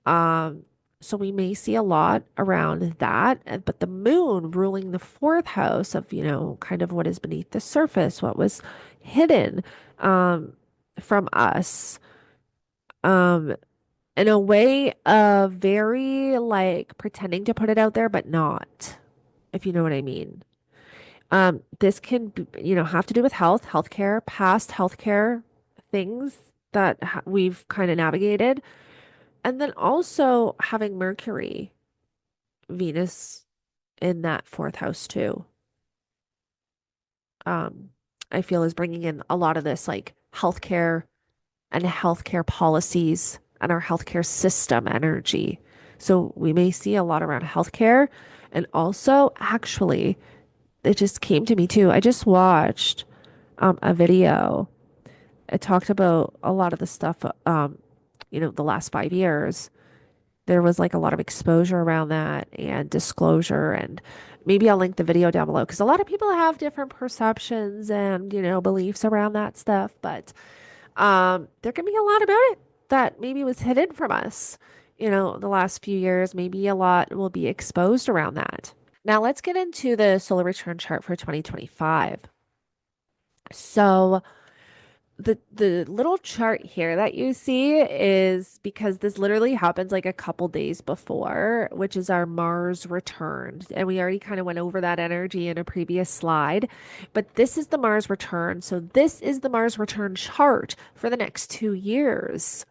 Um, so we may see a lot around that. But the moon ruling the fourth house of, kind of what is beneath the surface, what was hidden um, from us. Um, in a way of very like pretending to put it out there, but not, if you know what I mean. This can, have to do with healthcare, past healthcare things that we've kind of navigated. And then also having Mercury, Venus in that fourth house too. Um, I feel is bringing in a lot of this like healthcare and healthcare policies and our healthcare system energy. So we may see a lot around healthcare. And also, actually, it just came to me too. I just watched a video. It talked about a lot of the stuff, the last 5 years. There was like a lot of exposure around that and disclosure. And maybe I'll link the video down below because a lot of people have different perceptions and, beliefs around that stuff. But there can be a lot about it that maybe was hidden from us, the last few years. Maybe a lot will be exposed around that. Now let's get into the solar return chart for 2025. So the little chart here that you see is because this literally happens like a couple days before, which is our Mars return. And we already kind of went over that energy in a previous slide, but this is the Mars return. So this is the Mars return chart for the next 2 years,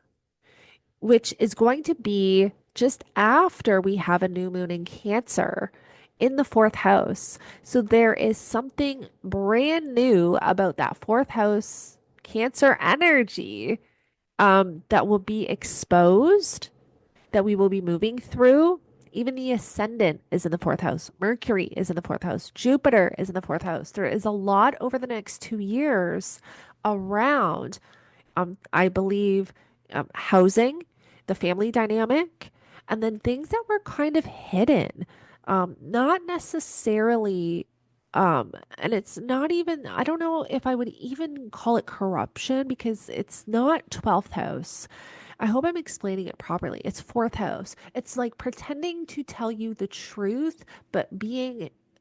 which is going to be just after we have a new moon in Cancer in the fourth house. So there is something brand new about that fourth house Cancer energy that will be exposed, that we will be moving through. Even the ascendant is in the fourth house. Mercury is in the fourth house. Jupiter is in the fourth house. There is a lot over the next 2 years around I believe housing, the family dynamic, and then things that were kind of hidden. Not necessarily, and it's not even, I don't know if I would even call it corruption because it's not 12th house. I hope I'm explaining it properly. It's fourth house. It's like pretending to tell you the truth, but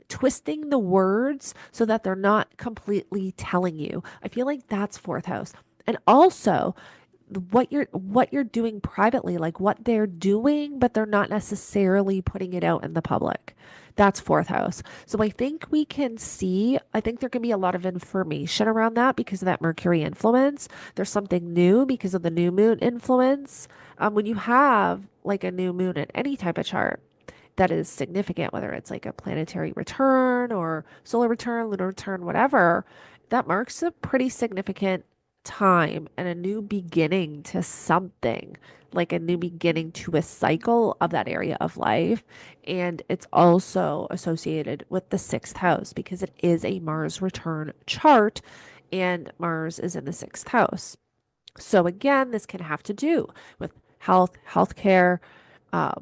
twisting the words so that they're not completely telling you. I feel like that's fourth house. And also, what you're doing privately, like what they're doing, but they're not necessarily putting it out in the public. That's fourth house. So I think there can be a lot of information around that because of that Mercury influence. There's something new because of the new moon influence. When you have like a new moon in any type of chart that is significant, whether it's like a planetary return or solar return, lunar return, whatever, that marks a pretty significant time and a new beginning to something, like a new beginning to a cycle of that area of life. And it's also associated with the sixth house because it is a Mars return chart and Mars is in the sixth house. So again, this can have to do with health, healthcare,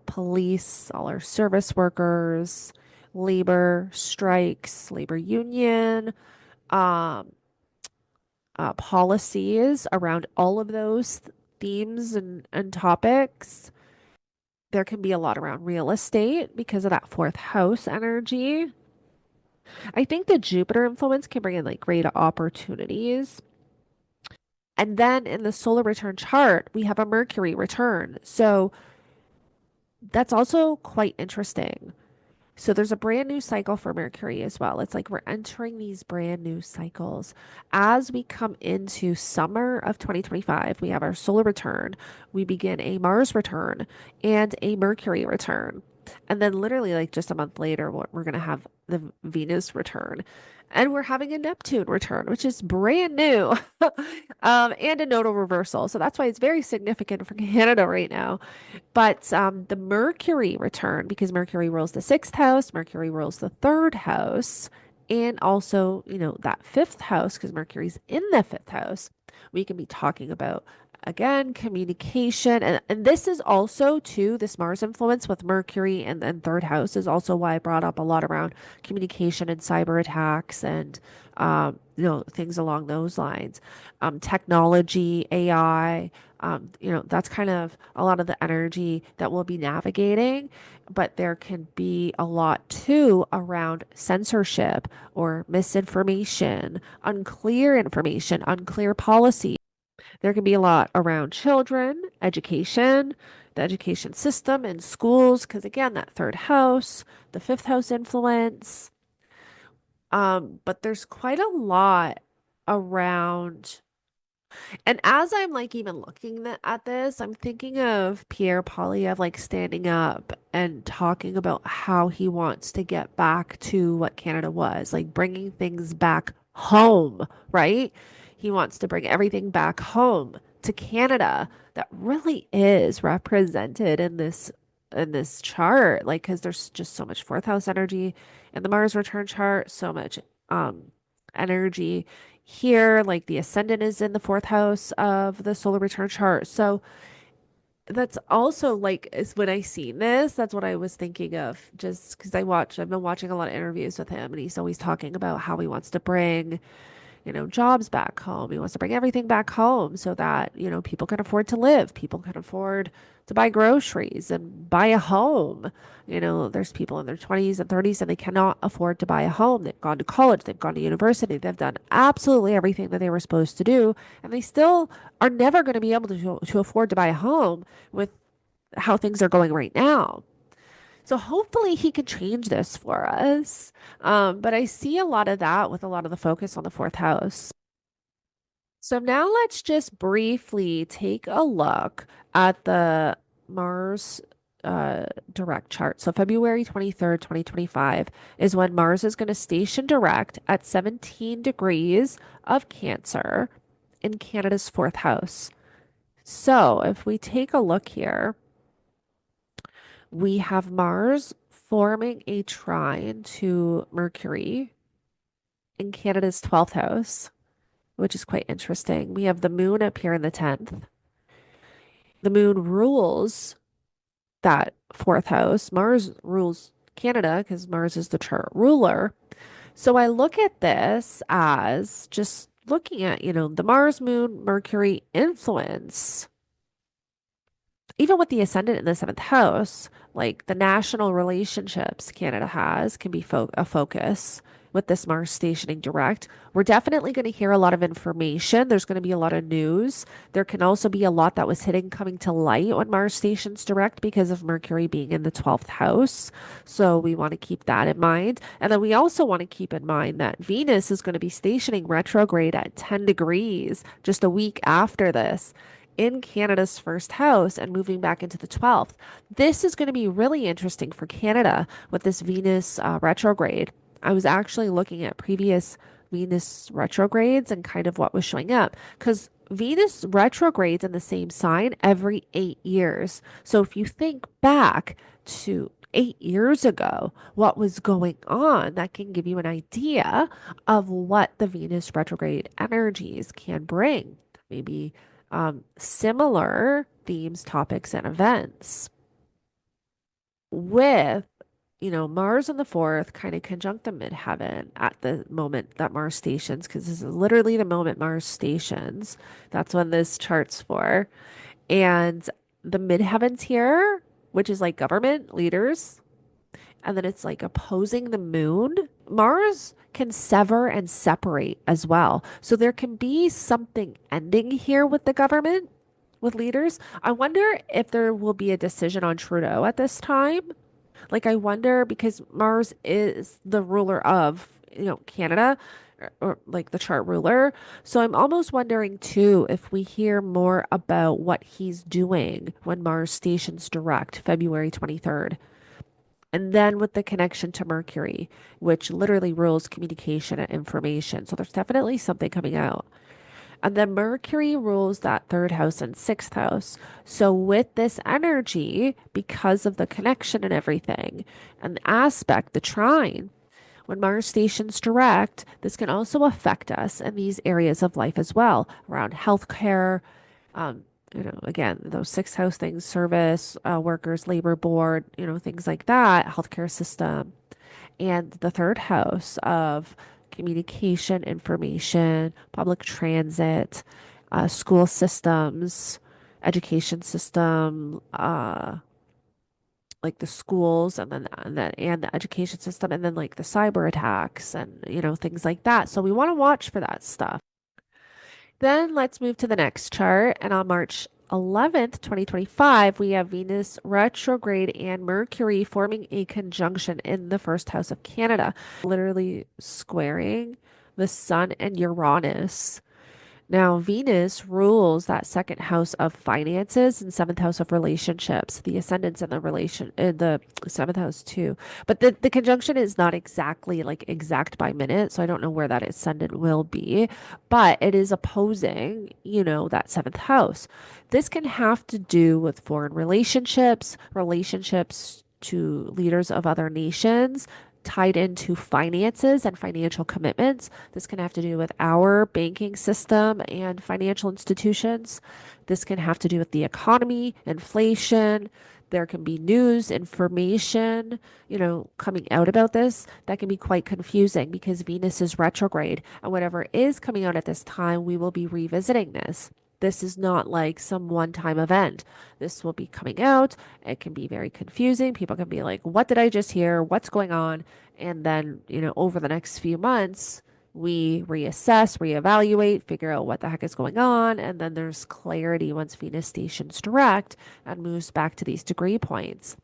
police, all our service workers, labor strikes, labor union, um, policies around all of those themes and topics. There can be a lot around real estate because of that fourth house energy. I think the Jupiter influence can bring in like great opportunities. And then in the solar return chart, we have a Mercury return. So that's also quite interesting. So there's a brand new cycle for Mercury as well. It's like we're entering these brand new cycles. As we come into summer of 2025, we have our solar return, we begin a Mars return and a Mercury return. And then literally like just a month later, we're going to have the Venus return. And we're having a Neptune return, which is brand new, and a nodal reversal. So that's why it's very significant for Canada right now. But the Mercury return, because Mercury rules the sixth house, Mercury rules the third house, and also, that fifth house, because Mercury's in the fifth house, we can be talking about, again, communication. And this is also, too, this Mars influence with Mercury and then third house is also why I brought up a lot around communication and cyber attacks and, things along those lines. Technology, AI, that's kind of a lot of the energy that we'll be navigating, but there can be a lot too around censorship or misinformation, unclear policy. There can be a lot around children, education, the education system and schools, because again, that third house, the fifth house influence. But there's quite a lot around. And as I'm like even looking at this, I'm thinking of Pierre Poilievre like standing up and talking about how he wants to get back to what Canada was, like bringing things back home, right? He wants to bring everything back home to Canada that really is represented in this chart, like because there's just so much fourth house energy in the Mars return chart, so much energy here, like the ascendant is in the fourth house of the solar return chart. So that's also like is when I seen this, that's what I was thinking of just because I've been watching a lot of interviews with him and he's always talking about how he wants to bring jobs back home. He wants to bring everything back home so that, people can afford to live, people can afford to buy groceries and buy a home. There's people in their 20s and 30s and they cannot afford to buy a home. They've gone to college, they've gone to university, they've done absolutely everything that they were supposed to do, and they still are never going to be able to afford to buy a home with how things are going right now. So hopefully he can change this for us. But I see a lot of that with a lot of the focus on the fourth house. So now let's just briefly take a look at the Mars direct chart. So February 23rd, 2025 is when Mars is going to station direct at 17 degrees of Cancer in Canada's fourth house. So if we take a look here, we have Mars forming a trine to Mercury in Canada's 12th house, which is quite interesting. We have the moon up here in the 10th. The moon rules that fourth house. Mars rules Canada because Mars is the chart ruler. So I look at this as just looking at, the Mars, moon, Mercury influence even with the ascendant in the seventh house, like the national relationships Canada has can be a focus. with this Mars stationing direct. We're definitely going to hear a lot of information. There's going to be a lot of news. There can also be a lot that was hidden coming to light when Mars stations direct because of Mercury being in the 12th house. So we want to keep that in mind. And then we also want to keep in mind that Venus is going to be stationing retrograde at 10 degrees just a week after this in Canada's first house and moving back into the 12th. This is going to be really interesting for Canada with this Venus retrograde. I was actually looking at previous Venus retrogrades and kind of what was showing up because Venus retrogrades in the same sign every 8 years. So if you think back to 8 years ago, what was going on, that can give you an idea of what the Venus retrograde energies can bring. Maybe similar themes, topics, and events with Mars in the fourth kind of conjunct the midheaven at the moment that Mars stations, because this is literally the moment Mars stations. That's when this chart's for. And the midheaven's here, which is like government leaders, and then it's like opposing the moon. Mars can sever and separate as well. So there can be something ending here with the government, with leaders. I wonder if there will be a decision on Trudeau at this time. Like, I wonder because Mars is the ruler of, Canada, or like the chart ruler. So I'm almost wondering too if we hear more about what he's doing when Mars stations direct February 23rd. And then with the connection to Mercury, which literally rules communication and information. So there's definitely something coming out. And then Mercury rules that third house and sixth house. So with this energy, because of the connection and everything, and the aspect, the trine, when Mars stations direct, this can also affect us in these areas of life as well, around healthcare, um, again, those sixth house things, service, workers, labor board, things like that, healthcare system, and the third house of communication, information, public transit, school systems, education system, like the schools, and the education system, and then like the cyber attacks and things like that. So we want to watch for that stuff. Then let's move to the next chart. And on March 11th, 2025, we have Venus retrograde and Mercury forming a conjunction in the first house of Canada, literally squaring the Sun and Uranus. Now, Venus rules that second house of finances and seventh house of relationships, the ascendants in the seventh house too. But the conjunction is not exactly like exact by minute, so I don't know where that ascendant will be, but it is opposing, that seventh house. This can have to do with foreign relationships, relationships to leaders of other nations, tied into finances and financial commitments. This can have to do with our banking system and financial institutions. This can have to do with the economy, inflation. There can be news, information, coming out about this that can be quite confusing because Venus is retrograde. And whatever is coming out at this time, we will be revisiting this. This is not like some one-time event. This will be coming out. It can be very confusing. People can be like, what did I just hear? What's going on? And then, over the next few months, we reassess, reevaluate, figure out what the heck is going on. And then there's clarity once Venus stations direct and moves back to these degree points.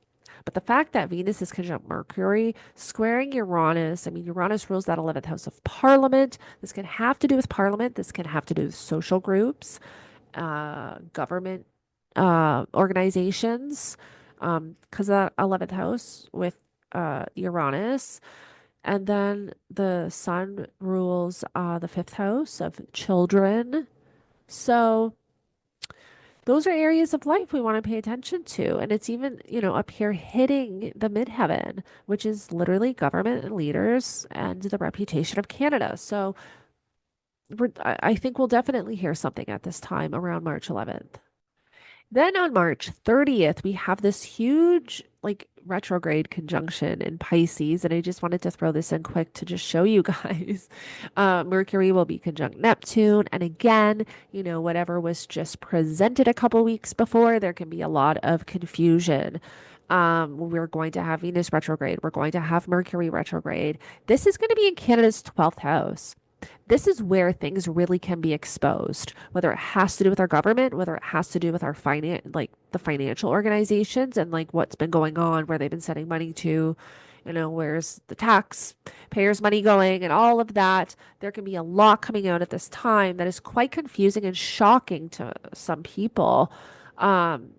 But the fact that Venus is conjunct Mercury, squaring Uranus, I mean, Uranus rules that 11th house of Parliament. This can have to do with Parliament. This can have to do with social groups, government organizations, because the 11th house with Uranus. And then the Sun rules the fifth house of children. So those are areas of life we want to pay attention to. And it's even, up here hitting the midheaven, which is literally government and leaders and the reputation of Canada. So I think we'll definitely hear something at this time around March 11th. Then on March 30th, we have this huge like retrograde conjunction in Pisces. And I just wanted to throw this in quick to just show you guys. Mercury will be conjunct Neptune. And again, whatever was just presented a couple weeks before, there can be a lot of confusion We're going to have Venus retrograde. We're going to have Mercury retrograde. This is going to be in Canada's 12th house. This is where things really can be exposed, whether it has to do with our government, whether it has to do with our like the financial organizations and like what's been going on, where they've been sending money to, where's the taxpayers' money going and all of that. There can be a lot coming out at this time that is quite confusing and shocking to some people. Um,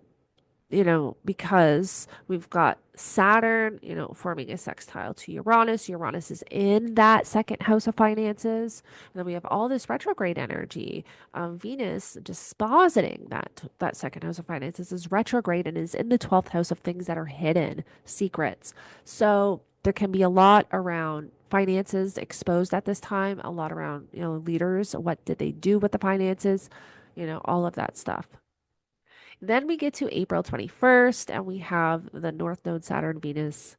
because we've got Saturn, forming a sextile to Uranus. Uranus is in that second house of finances. And then we have all this retrograde energy. Venus dispositing that second house of finances is retrograde and is in the 12th house of things that are hidden, secrets. So there can be a lot around finances exposed at this time, a lot around, leaders. What did they do with the finances? All of that stuff. Then we get to April 21st, and we have the North Node Saturn Venus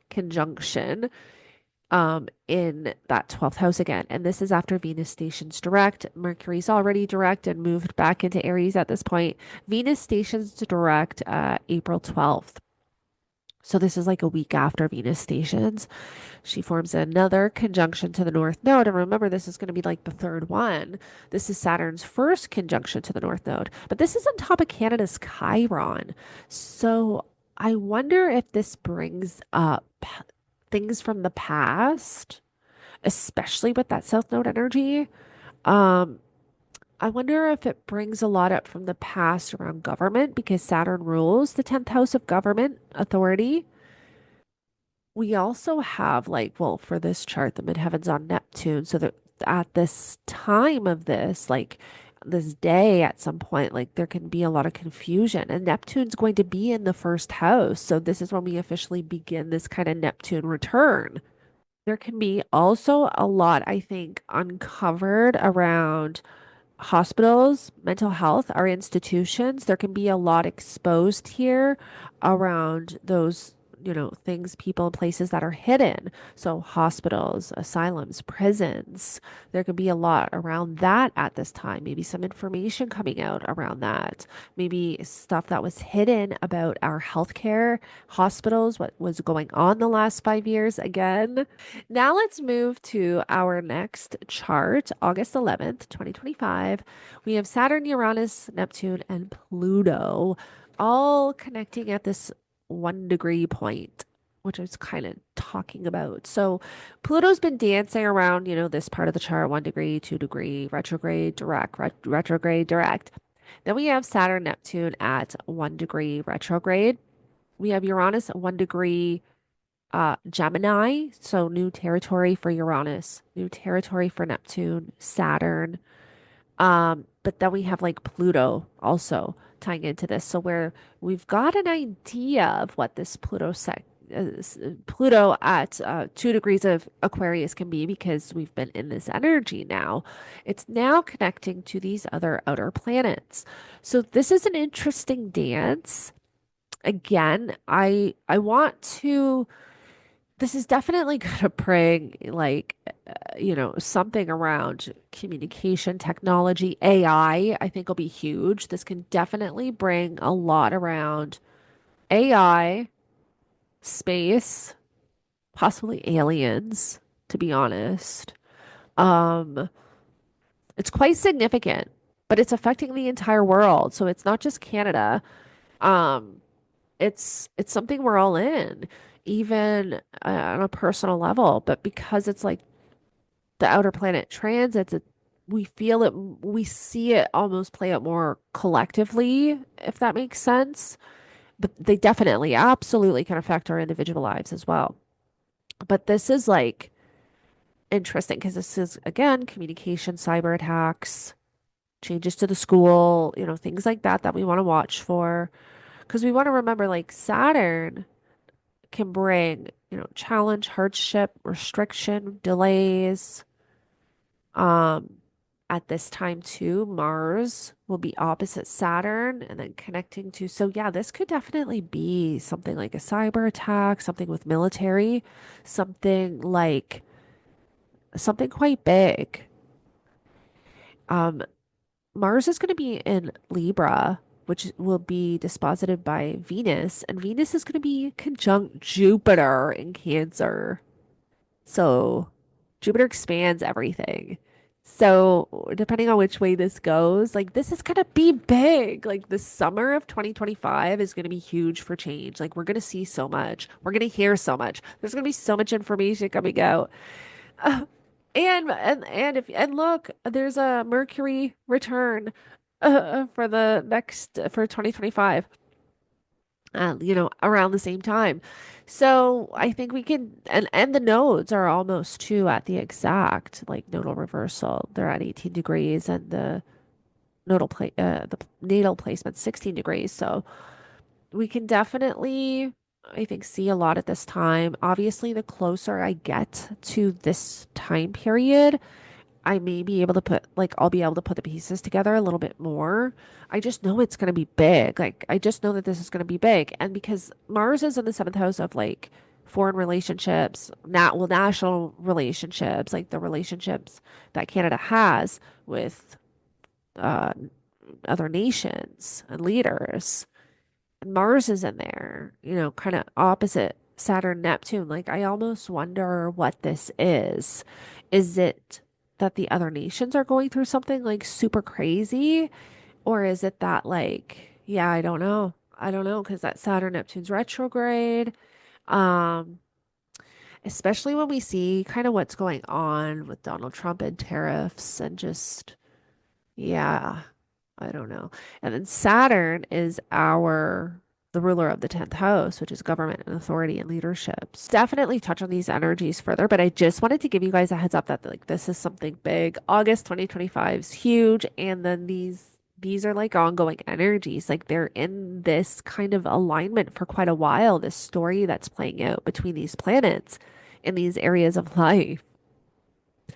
conjunction in that 12th house again. And this is after Venus stations direct. Mercury's already direct and moved back into Aries at this point. Venus stations direct April 12th. So this is like a week after Venus stations. She forms another conjunction to the North Node. And remember, this is going to be like the third one. This is Saturn's first conjunction to the North Node. But this is on top of Canada's Chiron. So I wonder if this brings up things from the past, especially with that South Node energy. Um, I wonder if it brings a lot up from the past around government because Saturn rules the 10th house of government authority. We also have like, well, for this chart, the midheavens on Neptune. So that at this time of this, like this day at some point, like there can be a lot of confusion. And Neptune's going to be in the first house. So this is when we officially begin this kind of Neptune return. There can be also a lot, I think, uncovered around hospitals, mental health, our institutions. There can be a lot exposed here around those, things, people, and places that are hidden. So, hospitals, asylums, prisons. There could be a lot around that at this time. Maybe some information coming out around that. Maybe stuff that was hidden about our healthcare, hospitals, what was going on the last 5 years again. Now let's move to our next chart, August 11th, 2025. We have Saturn, Uranus, Neptune, and Pluto all connecting at this 1 degree point, which I was kind of talking about. So Pluto's been dancing around, this part of the chart, 1 degree, 2 degree, retrograde, direct, retrograde, direct. Then we have Saturn, Neptune at 1 degree retrograde. We have Uranus at 1 degree Gemini, so new territory for Uranus, new territory for Neptune, Saturn. But then we have like Pluto also tying into this. So where we've got an idea of what this Pluto at 2 degrees of Aquarius can be because we've been in this energy now. It's now connecting to these other outer planets. So this is an interesting dance. Again, I want to this is definitely going to bring like something around communication technology. I think will be huge. This can definitely bring a lot around AI, space, possibly aliens, to be honest. um it's quite significant, but it's affecting the entire world, so it's not just Canada. um it's something we're all in, even on a personal level. But because it's like the outer planet transits, we feel it, we see it almost play out more collectively, if that makes sense. But they definitely, absolutely can affect our individual lives as well. But this is like interesting because this is, again, communication, cyber attacks, changes to the school, things like that that we want to watch for. Because we want to remember, like, Saturn can bring, challenge, hardship, restriction, delays. Um, at this time too, Mars will be opposite Saturn and then connecting to, so yeah, this could definitely be something like a cyber attack, something with military, something like something quite big. Um, Mars is going to be in Libra. which will be disposited by Venus, and Venus is going to be conjunct Jupiter in Cancer. So Jupiter expands everything. So depending on which way this goes, like this is gonna be big. Like the summer of 2025 is gonna be huge for change. Like we're gonna see so much. We're gonna hear so much. There's gonna be so much information coming out. Uh, and look, there's a Mercury return for the next for 2025. Around the same time. So I think we can, and the nodes are almost too at the exact like nodal reversal. They're at 18 degrees, and the natal placement 16 degrees. So we can definitely, I think, see a lot at this time. Obviously, the closer I get to this time period, I may be able to I'll be able to put the pieces together a little bit more. I just know it's going to be big. Like, I just know that this is going to be big. And because Mars is in the seventh house of like foreign relationships, national relationships, like the relationships that Canada has with uh, other nations and leaders. Mars is in there, kind of opposite Saturn, Neptune. Like, I almost wonder what this is. Is it that the other nations are going through something like super crazy? Or is it that, like, yeah, I don't know. I don't know because that Saturn, Neptune's retrograde. Um, Especially when we see kind of what's going on with Donald Trump and tariffs and just, yeah. I don't know. And then Saturn is the ruler of the 10th house, which is government and authority and leadership. Definitely touch on these energies further, but I just wanted to give you guys a heads up that like this is something big. August 2025 is huge, and then these are like ongoing energies. Like they're in this kind of alignment for quite a while, this story that's playing out between these planets in these areas of life.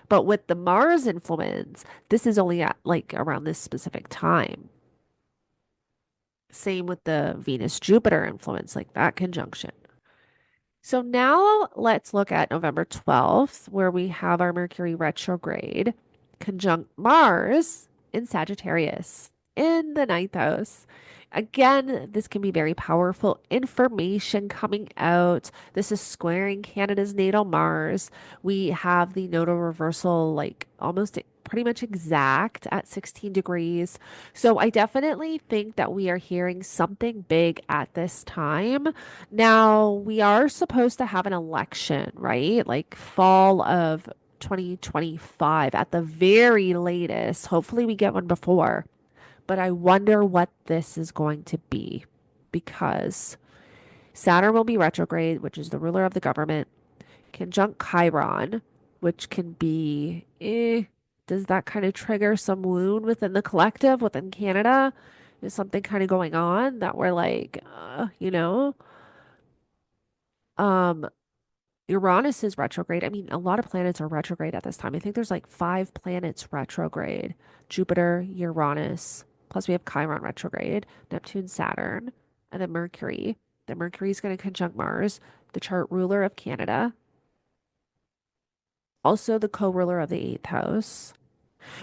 But with the Mars influence, this is only at like around this specific time. Same with the Venus Jupiter influence, like that conjunction. So now let's look at November 12th, where we have our Mercury retrograde conjunct Mars in Sagittarius in the ninth house. Again, this can be very powerful information coming out. This is squaring Canada's natal Mars. We have the nodal reversal, like almost pretty much exact at 16 degrees. So I definitely think that we are hearing something big at this time. Now, we are supposed to have an election, right? Like fall of 2025 at the very latest. Hopefully, we get one before. But I wonder what this is going to be because Saturn will be retrograde, which is the ruler of the government, conjunct Chiron, which can be, does that kind of trigger some wound within the collective, within Canada? Is something kind of going on that we're like, Um, Uranus is retrograde. I mean, a lot of planets are retrograde at this time. I think there's like 5 planets retrograde. Jupiter, Uranus, plus we have Chiron retrograde, Neptune, Saturn, and then Mercury. The Mercury is going to conjunct Mars, the chart ruler of Canada, also the co-ruler of the eighth house.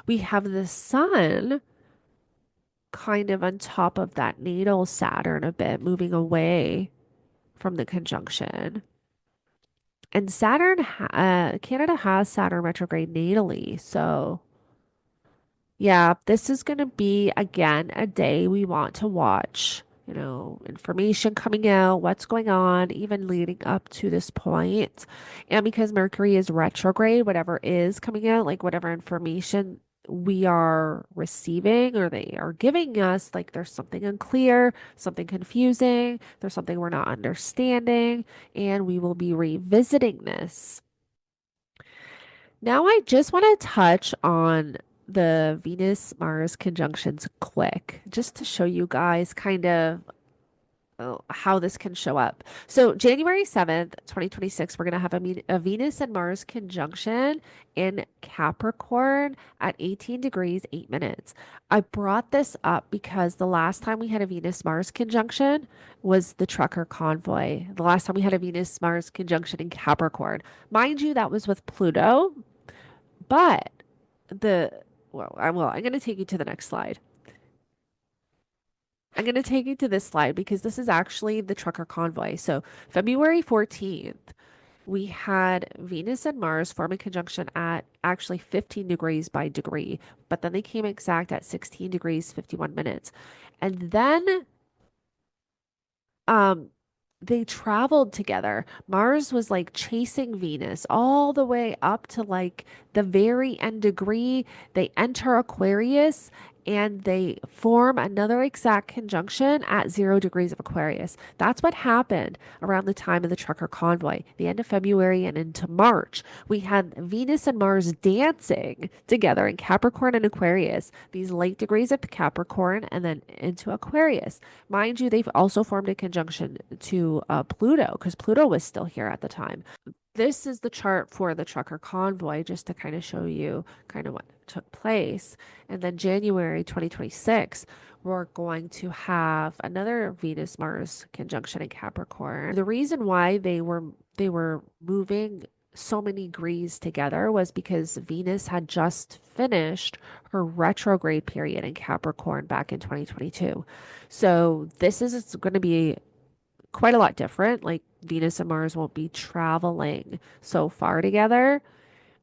We have the Sun kind of on top of that natal Saturn a bit, moving away from the conjunction. And Canada has Saturn retrograde natally. So, yeah, this is going to be again a day we want to watch. Information coming out, what's going on, even leading up to this point. And because Mercury is retrograde, whatever is coming out, like whatever information we are receiving or they are giving us, like there's something unclear, something confusing, there's something we're not understanding, and we will be revisiting this. Now, I just want to touch on the Venus Mars conjunctions quick, just to show you guys kind of how this can show up. So, January 7th, 2026, we're going to have a Venus and Mars conjunction in Capricorn at 18 degrees, 8 minutes. I brought this up because the last time we had a Venus Mars conjunction was the trucker convoy. The last time we had a Venus Mars conjunction in Capricorn. Mind you, that was with Pluto. But I'm going to take you to the next slide. I'm going to take you to this slide because this is actually the trucker convoy. So February 14th, we had Venus and Mars form a conjunction at actually 15 degrees by degree, but then they came exact at 16 degrees 51 minutes. And then um they traveled together. Mars was like chasing Venus all the way up to like the very end degree. They enter Aquarius and they form another exact conjunction at 0 degrees of Aquarius. That's what happened around the time of the trucker convoy, the end of February and into March. We had Venus and Mars dancing together in Capricorn and Aquarius, these late degrees of Capricorn and then into Aquarius. Mind you, they've also formed a conjunction to Pluto because Pluto was still here at the time. This is the chart for the trucker convoy, just to kind of show you kind of what took place. And then January 2026, we're going to have another Venus Mars conjunction in Capricorn. The reason why they were moving so many degrees together was because Venus had just finished her retrograde period in Capricorn back in 2022. So this is going to be quite a lot different. Like Venus and Mars won't be traveling so far together.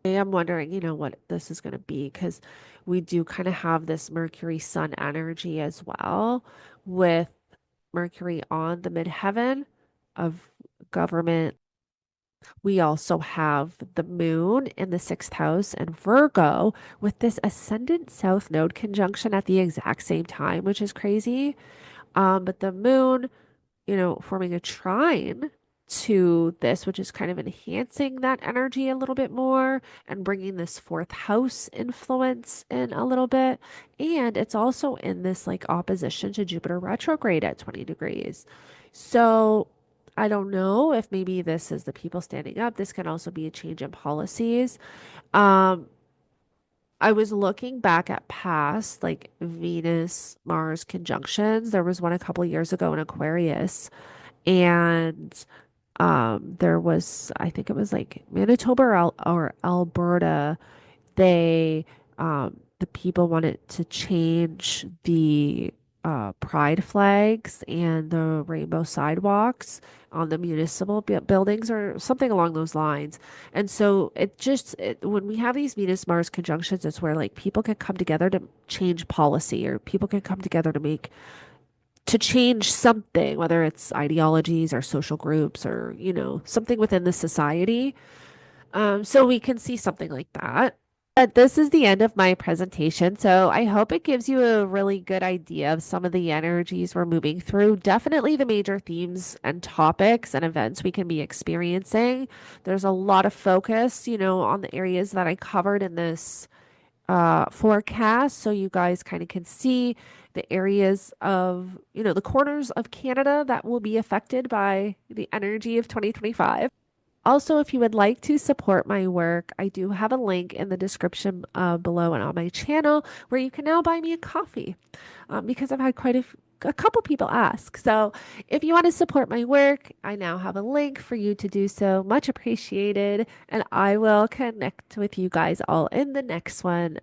I am wondering, what this is going to be because we do kind of have this Mercury Sun energy as well, with Mercury on the midheaven of government. We also have the moon in the sixth house and Virgo with this ascendant south node conjunction at the exact same time, which is crazy. But the moon, forming a trine to this, which is kind of enhancing that energy a little bit more and bringing this fourth house influence in a little bit. And it's also in this like opposition to Jupiter retrograde at 20 degrees. So I don't know if maybe this is the people standing up. This can also be a change in policies. Um, I was looking back at past like Venus Mars conjunctions. There was one a couple years ago in Aquarius, and there was, I think it was like Manitoba or Alberta. They the people wanted to change the pride flags and the rainbow sidewalks on the municipal buildings or something along those lines. And so when we have these Venus Mars conjunctions, it's where like people can come together to change policy, or people can come together to change something, whether it's ideologies or social groups or, something within the society. So we can see something like that. But this is the end of my presentation, so I hope it gives you a really good idea of some of the energies we're moving through. Definitely the major themes and topics and events we can be experiencing. There's a lot of focus, on the areas that I covered in this forecast, so you guys kind of can see the areas of, the corners of Canada that will be affected by the energy of 2025. Also, if you would like to support my work, I do have a link in the description below and on my channel where you can now buy me a coffee, because I've had quite a couple people ask. So if you want to support my work, I now have a link for you to do so. Much appreciated. And I will connect with you guys all in the next one.